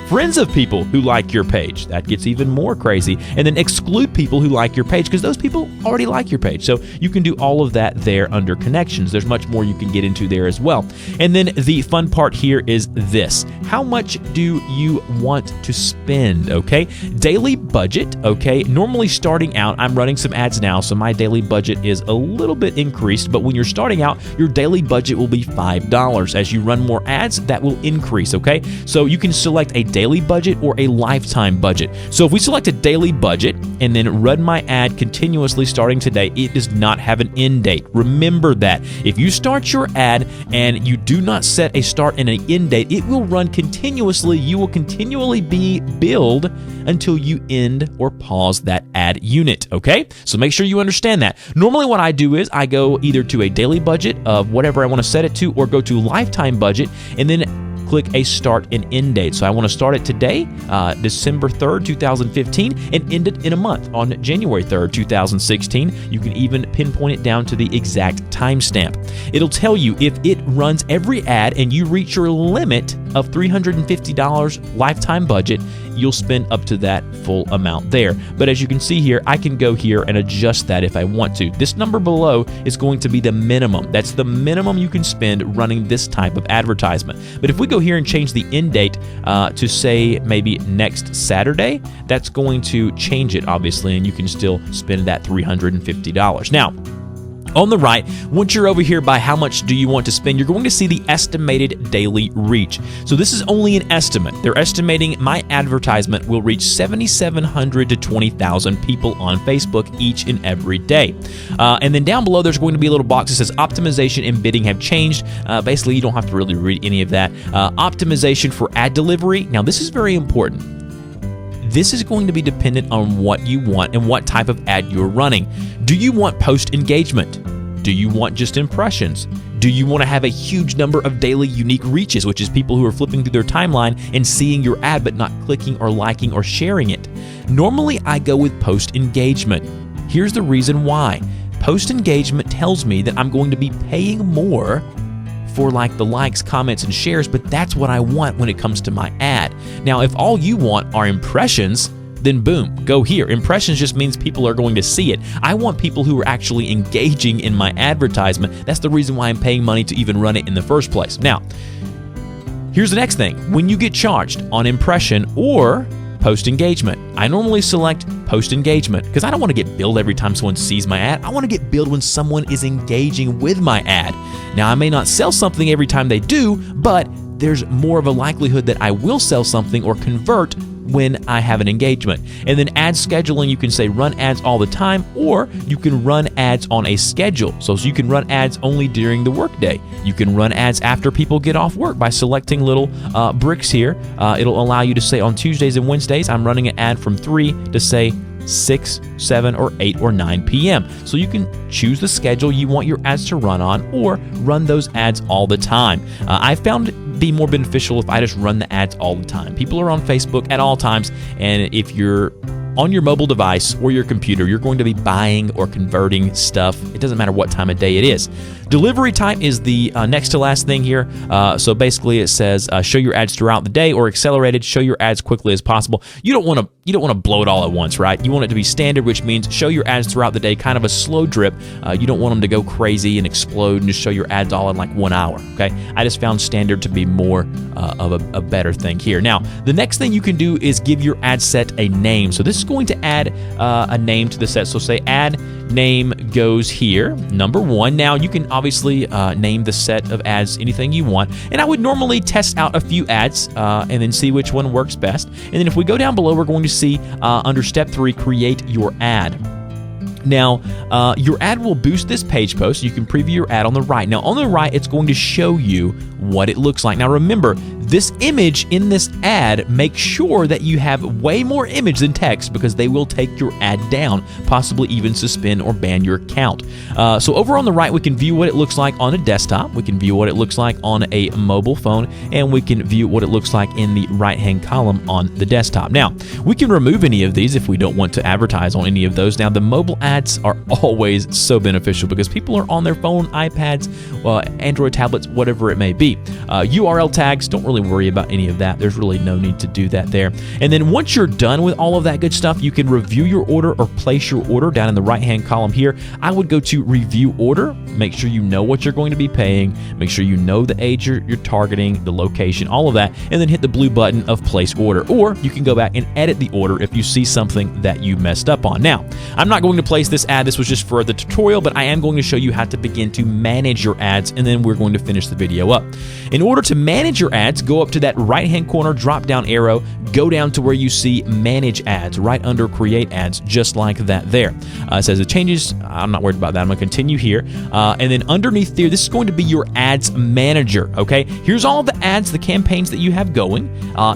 Friends of people who like your page, that gets even more crazy. And then exclude people who like your page because those people already like your page. So you can do all of that there under connections. There's much more you can get into there as well. And then the fun part here is this. How much do you want to spend? Okay. Daily budget. Okay. Normally starting out, I'm running some ads now, so my daily budget is a little bit increased, but when you're starting out, your daily budget will be $5. As you run more ads, that will increase. Okay. So you can select a daily budget or a lifetime budget. So if we select a daily budget and then run my ad continuously starting today, it does not have an end date. Remember that. If you start your ad and you do not set a start and an end date, it will run continuously. You will continually be billed until you end or pause that ad unit. Okay, so make sure you understand that. Normally what I do is I go either to a daily budget of whatever I want to set it to, or go to lifetime budget and then click a start and end date. So I want to start it today, December 3rd, 2015, and end it in a month on January 3rd, 2016. You can even pinpoint it down to the exact timestamp. It'll tell you if it runs every ad and you reach your limit of $350 lifetime budget, you'll spend up to that full amount there. But as you can see here, I can go here and adjust that if I want to. This number below is going to be the minimum. That's the minimum you can spend running this type of advertisement. But if we go here and change the end date to say maybe next Saturday, that's going to change it obviously, and you can still spend that $350. Now, on the right, once you're over here by how much do you want to spend, you're going to see the estimated daily reach. So this is only an estimate. They're estimating my advertisement will reach 7,700 to 20,000 people on Facebook each and every day. And then down below, there's going to be a little box that says optimization and bidding have changed. Basically, you don't have to really read any of that. Optimization for ad delivery. Now, this is very important. This is going to be dependent on what you want and what type of ad you're running. Do you want post engagement? Do you want just impressions? Do you want to have a huge number of daily unique reaches, which is people who are flipping through their timeline and seeing your ad but not clicking or liking or sharing it? Normally, I go with post engagement. Here's the reason why. Post engagement tells me that I'm going to be paying more for like the likes, comments, and shares, but that's what I want when it comes to my ad. Now, if all you want are impressions, then boom, go here. Impressions just means people are going to see it. I want people who are actually engaging in my advertisement. That's the reason why I'm paying money to even run it in the first place. Now, here's the next thing. When you get charged on impression or post engagement, I normally select post engagement because I don't want to get billed every time someone sees my ad. I want to get billed when someone is engaging with my ad. Now, I may not sell something every time they do, but there's more of a likelihood that I will sell something or convert when I have an engagement. And then ad scheduling, you can say run ads all the time, or you can run ads on a schedule. So you can run ads only during the workday. You can run ads after people get off work by selecting little bricks here. It'll allow you to say on Tuesdays and Wednesdays, I'm running an ad from 3 to say 6, 7, or 8, or 9 p.m. So you can choose the schedule you want your ads to run on, or run those ads all the time. I found it be more beneficial if I just run the ads all the time. People are on Facebook at all times, and if you're on your mobile device or your computer, you're going to be buying or converting stuff. It doesn't matter what time of day it is. Delivery time is the next to last thing here. So basically, it says show your ads throughout the day, or accelerated, show your ads quickly as possible. You don't want to blow it all at once, right? You want it to be standard, which means show your ads throughout the day, kind of a slow drip. You don't want them to go crazy and explode and just show your ads all in like 1 hour. Okay, I just found standard to be more of a better thing here. Now, the next thing you can do is give your ad set a name. So this is going to add a name to the set. So say ad name goes here, number 1. Now you can obviously name the set of ads anything you want, and I would normally test out a few ads and then see which one works best. And then if we go down below, we're going to see under step 3, create your ad. Now, your ad will boost this page post. You can preview your ad on the right. Now, on the right, it's going to show you what it looks like. Now, remember, this image in this ad, make sure that you have way more image than text, because they will take your ad down, possibly even suspend or ban your account. So over on the right, we can view what it looks like on a desktop. We can view what it looks like on a mobile phone, and we can view what it looks like in the right-hand column on the desktop. Now, we can remove any of these if we don't want to advertise on any of those. Now, the mobile ads are always so beneficial because people are on their phone, iPads, Android tablets, whatever it may be. URL tags, don't really worry about any of that. There's really no need to do that there. And then once you're done with all of that good stuff, you can review your order or place your order down in the right-hand column here. I would go to review order, make sure you know what you're going to be paying, make sure you know the age you're targeting, the location, all of that, and then hit the blue button of place order. Or you can go back and edit the order if you see something that you messed up on. Now, I'm not going to place this ad. This was just for the tutorial, but I am going to show you how to begin to manage your ads, and then we're going to finish the video up. In order to manage your ads, go up to that right-hand corner drop-down arrow, go down to where you see Manage Ads, right under Create Ads, just like that there. It says it changes. I'm not worried about that. I'm going to continue here. And then underneath there, this is going to be your Ads Manager, okay? Here's all the ads, the campaigns that you have going.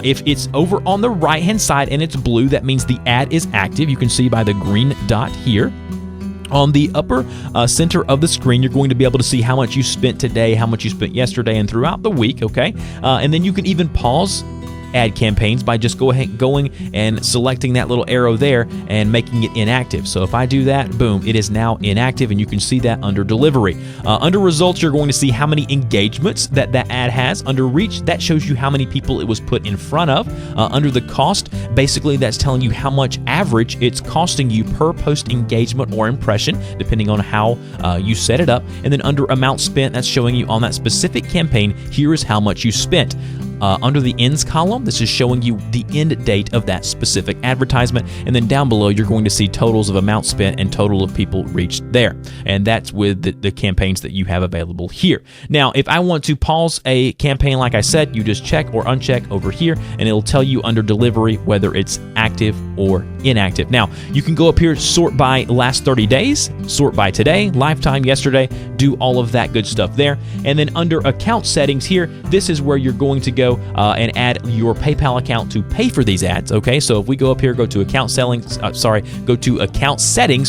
If it's over on the right-hand side and it's blue, that means the ad is active. You can see by the green dot here. On the upper center of the screen, you're going to be able to see how much you spent today, how much you spent yesterday, and throughout the week, okay? And then you can even pause ad campaigns by just going and selecting that little arrow there and making it inactive. So if I do that, boom, it is now inactive, and you can see that under delivery. Under results, you're going to see how many engagements that ad has. Under reach, that shows you how many people it was put in front of. Under the cost, basically that's telling you how much average it's costing you per post engagement or impression, depending on how you set it up. And then under amount spent, that's showing you on that specific campaign, here is how much you spent. Under the ends column, this is showing you the end date of that specific advertisement. And then down below, you're going to see totals of amount spent and total of people reached there. And that's with the campaigns that you have available here. Now, if I want to pause a campaign, like I said, you just check or uncheck over here, and it'll tell you under delivery whether it's active or inactive. Now, you can go up here, sort by last 30 days, sort by today, lifetime, yesterday, do all of that good stuff there. And then under account settings here, this is where you're going to go and add your PayPal account to pay for these ads. Okay, so if we go up here, go to account settings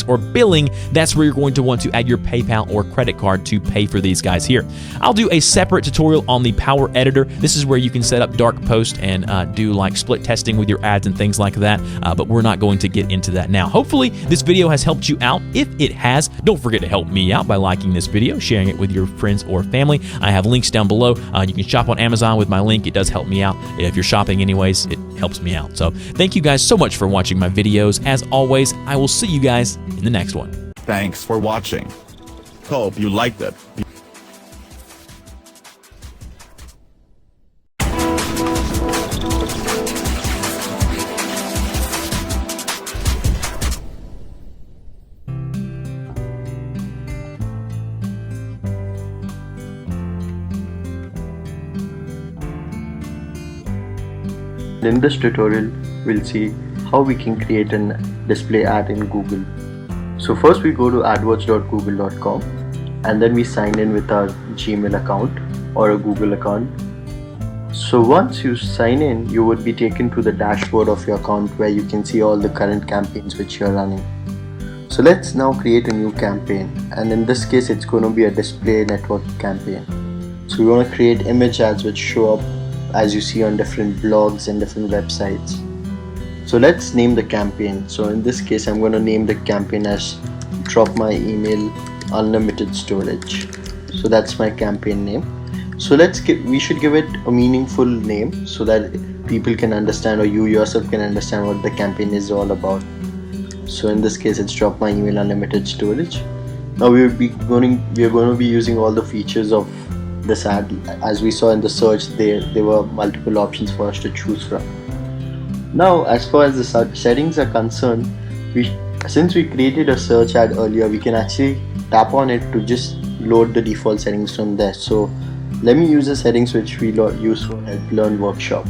or billing, that's where you're going to want to add your PayPal or credit card to pay for these guys here. I'll do a separate tutorial on the Power Editor. This is where you can set up dark post and do like split testing with your ads and things like that, but we're not going to get into that now. Hopefully this video has helped you out. If it has, don't forget to help me out by liking this video, sharing it with your friends or family. I have links down below. You can shop on Amazon with my link. It does help me out. If you're shopping anyways, it helps me out. So thank you guys so much for watching my videos. As always, I will see you guys in the next one. Thanks for watching. Hope you liked it. In this tutorial, we'll see how we can create a display ad in Google. So first we go to adwords.google.com and then we sign in with our Gmail account or a Google account. So once you sign in, you would be taken to the dashboard of your account where you can see all the current campaigns which you're running. So let's now create a new campaign, and in this case it's going to be a display network campaign. So we want to create image ads which show up as you see on different blogs and different websites. So let's name the campaign. So in this case I'm going to name the campaign as drop my email unlimited storage. So that's my campaign name. So we should give it a meaningful name so that people can understand, or you yourself can understand what the campaign is all about. So in this case it's drop my email unlimited storage. Now we are going to be using all the features of this ad. As we saw in the search, there were multiple options for us to choose from. Now as far as the settings are concerned, since we created a search ad earlier, we can actually tap on it to just load the default settings from there. So let me use the settings which we use for Help Learn workshop.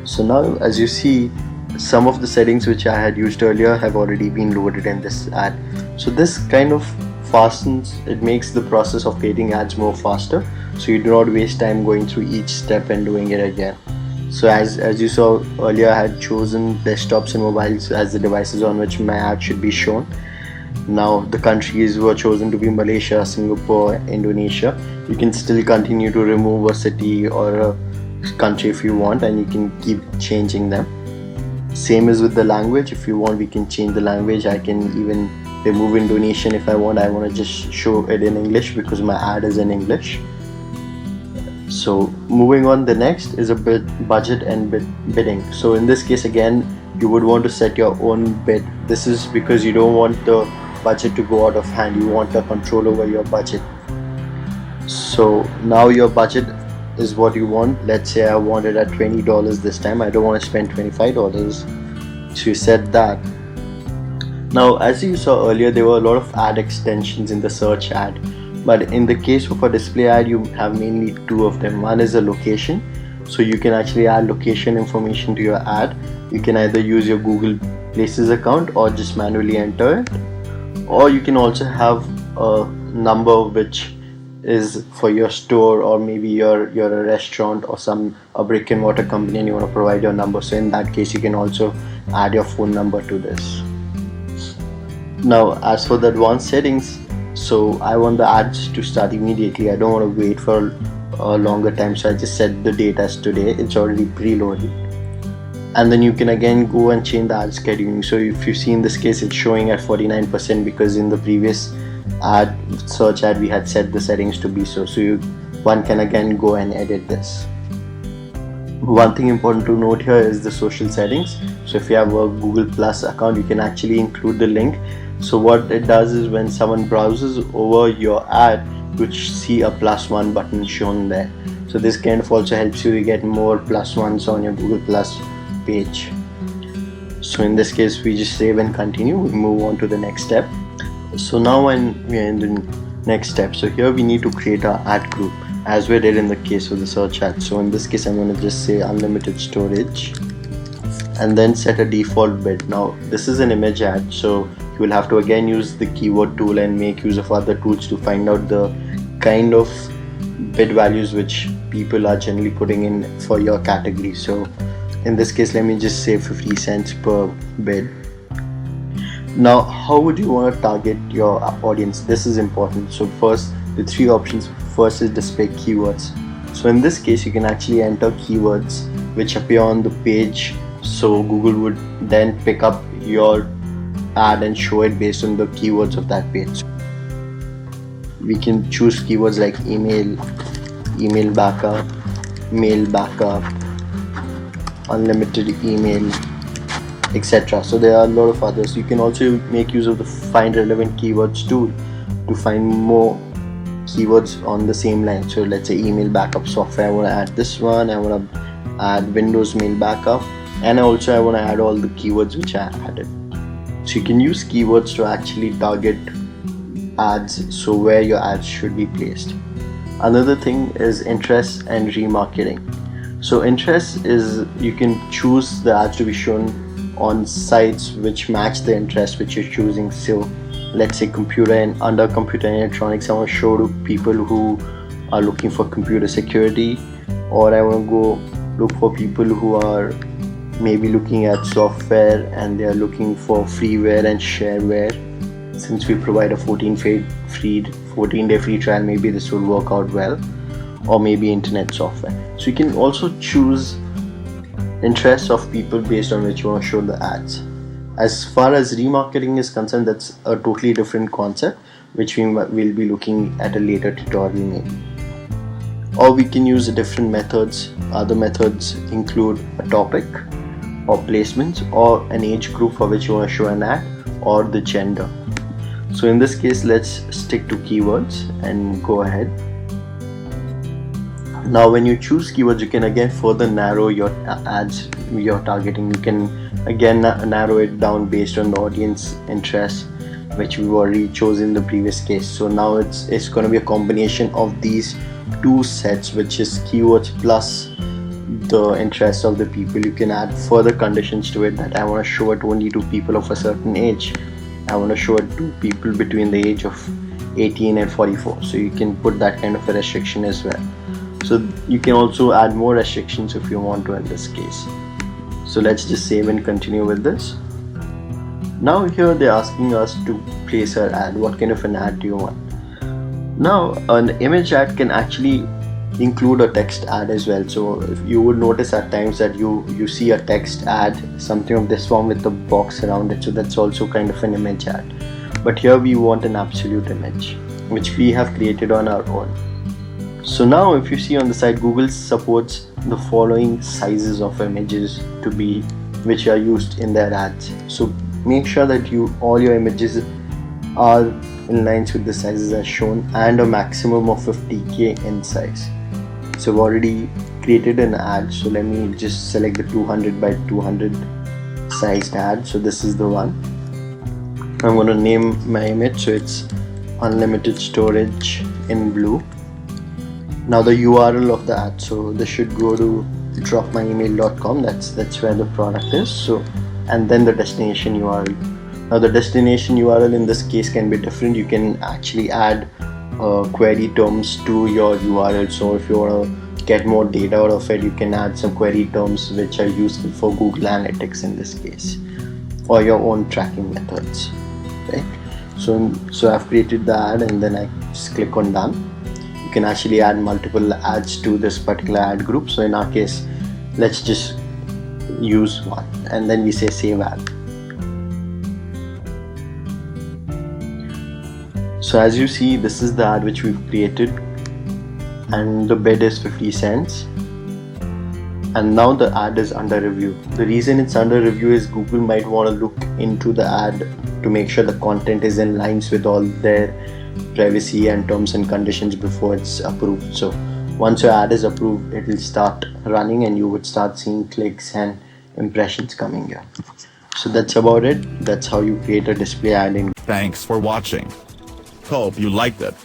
So now as you see, some of the settings which I had used earlier have already been loaded in this ad. So this kind of it makes the process of creating ads more faster, so you do not waste time going through each step and doing it again. So as you saw earlier, I had chosen desktops and mobiles as the devices on which my ad should be shown. Now the countries were chosen to be Malaysia, Singapore, Indonesia. You can still continue to remove a city or a country if you want, and you can keep changing them. Same as with the language. If you want, we can change the language. I can even remove Indonesian if I want. I want to just show it in English because my ad is in English. So moving on, the next is a budget and bidding. So in this case again, you would want to set your own bid. This is because you don't want the budget to go out of hand. You want the control over your budget. So now your budget is what you want. Let's say I want it at $20 this time. I don't want to spend $25. So you set that. Now as you saw earlier, there were a lot of ad extensions in the search ad, but in the case of a display ad, you have mainly two of them. One is a location, so you can actually add location information to your ad. You can either use your Google Places account or just manually enter it, or you can also have a number which is for your store, or maybe you're a restaurant or a brick and mortar company and you want to provide your number. So in that case you can also add your phone number to this. Now as for the advanced settings, so I want the ads to start immediately. I don't want to wait for a longer time, so I just set the date as today. It's already preloaded. And then you can again go and change the ad scheduling. So if you see in this case, it's showing at 49% because in the previous search ad we had set the settings to be so. One can again go and edit this. One thing important to note here is the social settings. So if you have a Google Plus account, you can actually include the link. So what it does is when someone browses over your ad, you see a +1 button shown there. So this kind of also helps you to get more +1s on your Google Plus page. So in this case we just save and continue. We move on to the next step. So now when we are in the next step, so here we need to create our ad group as we did in the case of the search ad. So in this case I'm going to just say unlimited storage and then set a default bid. Now this is an image ad, so you will have to again use the keyword tool and make use of other tools to find out the kind of bid values which people are generally putting in for your category. So in this case let me just say 50 cents per bid. Now how would you want to target your audience? This is important. So first, the three options. First is display keywords. So in this case you can actually enter keywords which appear on the page, so Google would then pick up your ad and show it based on the keywords of that page. We can choose keywords like email, email backup, mail backup, unlimited email, etc. So there are a lot of others. You can also make use of the find relevant keywords tool to find more keywords on the same line. So let's say email backup software, I want to add this one, I want to add Windows mail backup, and also I want to add all the keywords which I added. So you can use keywords to actually target ads, so where your ads should be placed. Another thing is interest and remarketing. So interest is, you can choose the ads to be shown on sites which match the interest which you're choosing. So let's say computer, and under computer and electronics I want to show to people who are looking for computer security, or I want to go look for people who are maybe looking at software and they are looking for freeware and shareware. Since we provide a 14-day free trial, maybe this will work out well. Or maybe internet software. So you can also choose interests of people based on which you want to show the ads. As far as remarketing is concerned, that's a totally different concept which we will be looking at a later tutorial maybe. Or we can use different methods. Other methods include a topic or placements or an age group for which you want to show an ad, or the gender. So in this case, let's stick to keywords and go ahead. Now when you choose keywords, you can again further narrow your ads you're targeting. You can again narrow it down based on the audience interest, which we've already chosen in the previous case. So now it's going to be a combination of these two sets, which is keywords plus the interest of the people. You can add further conditions to it, that I want to show it only to people of a certain age. I want to show it to people between the age of 18 and 44. So you can put that kind of a restriction as well. So you can also add more restrictions if you want to in this case. So let's just save and continue with this. Now here they're asking us to place our ad. What kind of an ad do you want? Now an image ad can actually include a text ad as well. So if you would notice at times that you see a text ad, something of this form with a box around it. So that's also kind of an image ad. But here we want an absolute image, which we have created on our own. So now if you see on the side, Google supports the following sizes of images to be which are used in their ads. So make sure that all your images are in lines with the sizes as shown, and a maximum of 50k in size. So I've already created an ad, so let me just select the 200 by 200 sized ad. So this is the one. I'm going to name my image, so it's unlimited storage in blue. Now the URL of the ad, so this should go to dropmyemail.com. that's where the product is. So, and then the destination URL. Now the destination URL in this case can be different. You can actually add query terms to your URL. So if you want to get more data out of it, you can add some query terms which are useful for Google Analytics in this case, or your own tracking methods, right? So I've created the ad, and then I just click on done. You can actually add multiple ads to this particular ad group. So in our case, let's just use one, and then we say save ad. So as you see, this is the ad which we've created, and the bid is 50 cents. And now the ad is under review. The reason it's under review is Google might want to look into the ad to make sure the content is in lines with all their privacy and terms and conditions before it's approved. So once your ad is approved, it will start running and you would start seeing clicks and impressions coming here. So that's about it. That's how you create a display ad in. Thanks for watching. Hope you liked it.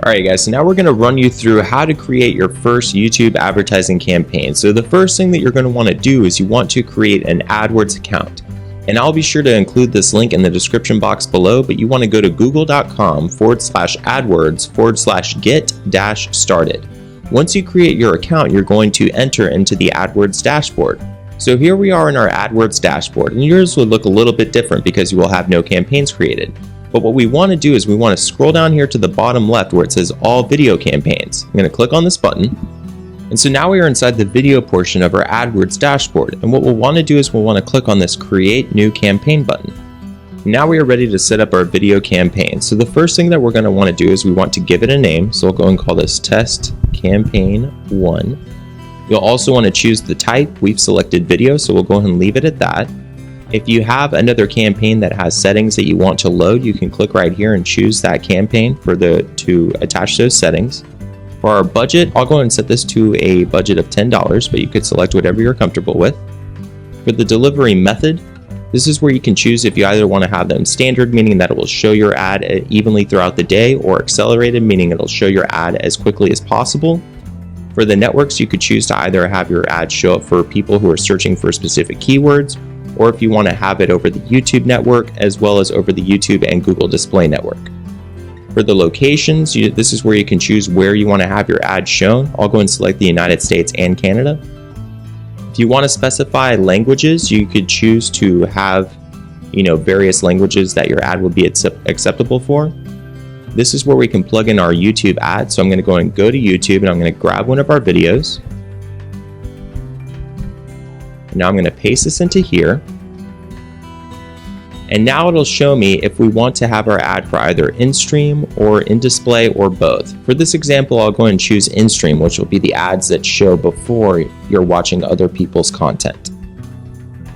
Alright guys, so now we're going to run you through how to create your first YouTube advertising campaign. So the first thing that you're going to want to do is you want to create an AdWords account. And I'll be sure to include this link in the description box below, but you want to go to google.com/AdWords/get-started. Once you create your account, you're going to enter into the AdWords dashboard. So here we are in our AdWords dashboard, and yours will look a little bit different because you will have no campaigns created. But what we want to do is we want to scroll down here to the bottom left where it says all video campaigns. I'm going to click on this button. And so now we are inside the video portion of our AdWords dashboard. And what we'll want to do is we'll want to click on this create new campaign button. Now we are ready to set up our video campaign. So the first thing that we're going to want to do is we want to give it a name. So we'll go and call this test campaign 1. You'll also want to choose the type. We've selected video, so we'll go ahead and leave it at that. If you have another campaign that has settings that you want to load, you can click right here and choose that campaign to attach those settings. For our budget, I'll go ahead and set this to a budget of $10, but you could select whatever you're comfortable with. For the delivery method, this is where you can choose if you either want to have them standard, meaning that it will show your ad evenly throughout the day, or accelerated, meaning it'll show your ad as quickly as possible. For the networks, you could choose to either have your ad show up for people who are searching for specific keywords, or if you want to have it over the YouTube network, as well as over the YouTube and Google Display Network. For the locations, this is where you can choose where you want to have your ad shown. I'll go and select the United States and Canada. If you want to specify languages, you could choose to have, various languages that your ad will be acceptable for. This is where we can plug in our YouTube ad. So I'm going to go to YouTube and I'm going to grab one of our videos. And now I'm going to paste this into here. And now it'll show me if we want to have our ad for either in-stream or in-display or both. For this example, I'll go and choose in-stream, which will be the ads that show before you're watching other people's content.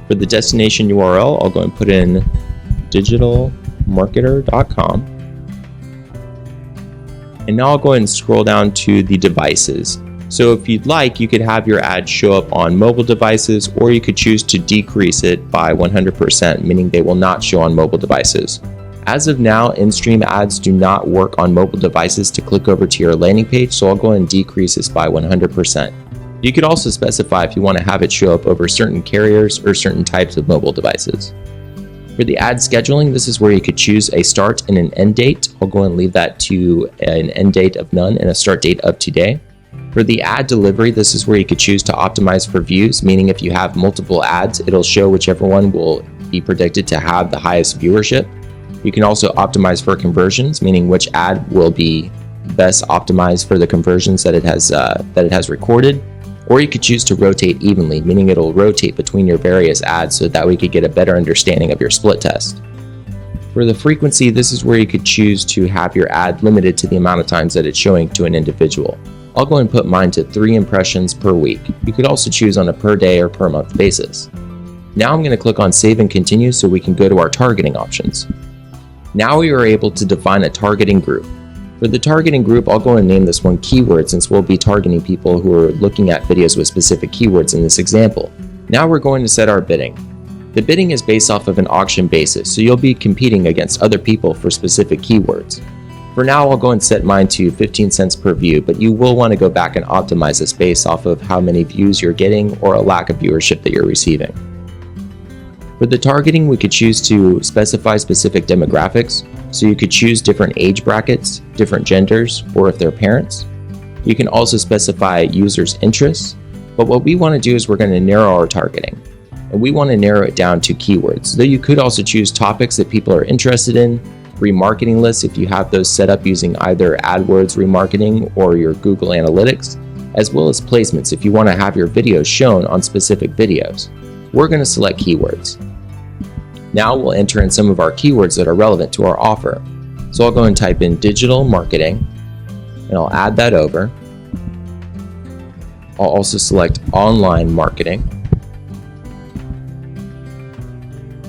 For the destination URL, I'll go and put in digitalmarketer.com. And now I'll go ahead and scroll down to the devices. So if you'd like, you could have your ad show up on mobile devices, or you could choose to decrease it by 100%, meaning they will not show on mobile devices. As of now, in-stream ads do not work on mobile devices to click over to your landing page, so I'll go ahead and decrease this by 100%. You could also specify if you want to have it show up over certain carriers or certain types of mobile devices. For the ad scheduling, this is where you could choose a start and an end date. I'll go and leave that to an end date of none and a start date of today. For the ad delivery, this is where you could choose to optimize for views, meaning if you have multiple ads, it'll show whichever one will be predicted to have the highest viewership. You can also optimize for conversions, meaning which ad will be best optimized for the conversions that it has recorded. Or you could choose to rotate evenly, meaning it'll rotate between your various ads so that we could get a better understanding of your split test. For the frequency, this is where you could choose to have your ad limited to the amount of times that it's showing to an individual. I'll go and put mine to 3 impressions per week. You could also choose on a per day or per month basis. Now I'm going to click on Save and Continue so we can go to our targeting options. Now we are able to define a targeting group. For the targeting group, I'll go and name this one Keyword, since we'll be targeting people who are looking at videos with specific keywords in this example. Now we're going to set our bidding. The bidding is based off of an auction basis, so you'll be competing against other people for specific keywords. For now, I'll go and set mine to 15 cents per view, but you will want to go back and optimize this based off of how many views you're getting or a lack of viewership that you're receiving. For the targeting, we could choose to specify specific demographics, so you could choose different age brackets, different genders, or if they're parents. You can also specify users' interests, but what we want to do is we're going to narrow our targeting, and we want to narrow it down to keywords, though you could also choose topics that people are interested in, remarketing lists if you have those set up using either AdWords remarketing or your Google Analytics, as well as placements if you want to have your videos shown on specific videos. We're going to select keywords. Now we'll enter in some of our keywords that are relevant to our offer. So I'll go and type in digital marketing, and I'll add that over. I'll also select online marketing.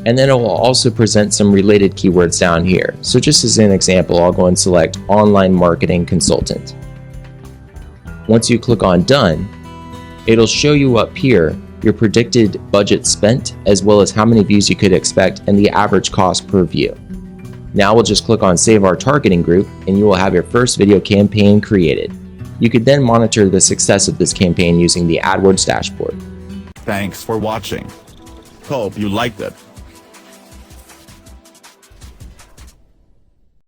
And then it will also present some related keywords down here. So just as an example, I'll go and select online marketing consultant. Once you click on done, it'll show you up here your predicted budget spent, as well as how many views you could expect and the average cost per view. Now we'll just click on Save Our Targeting Group, and you will have your first video campaign created. You could then monitor the success of this campaign using the AdWords dashboard. Thanks for watching. Hope you liked it.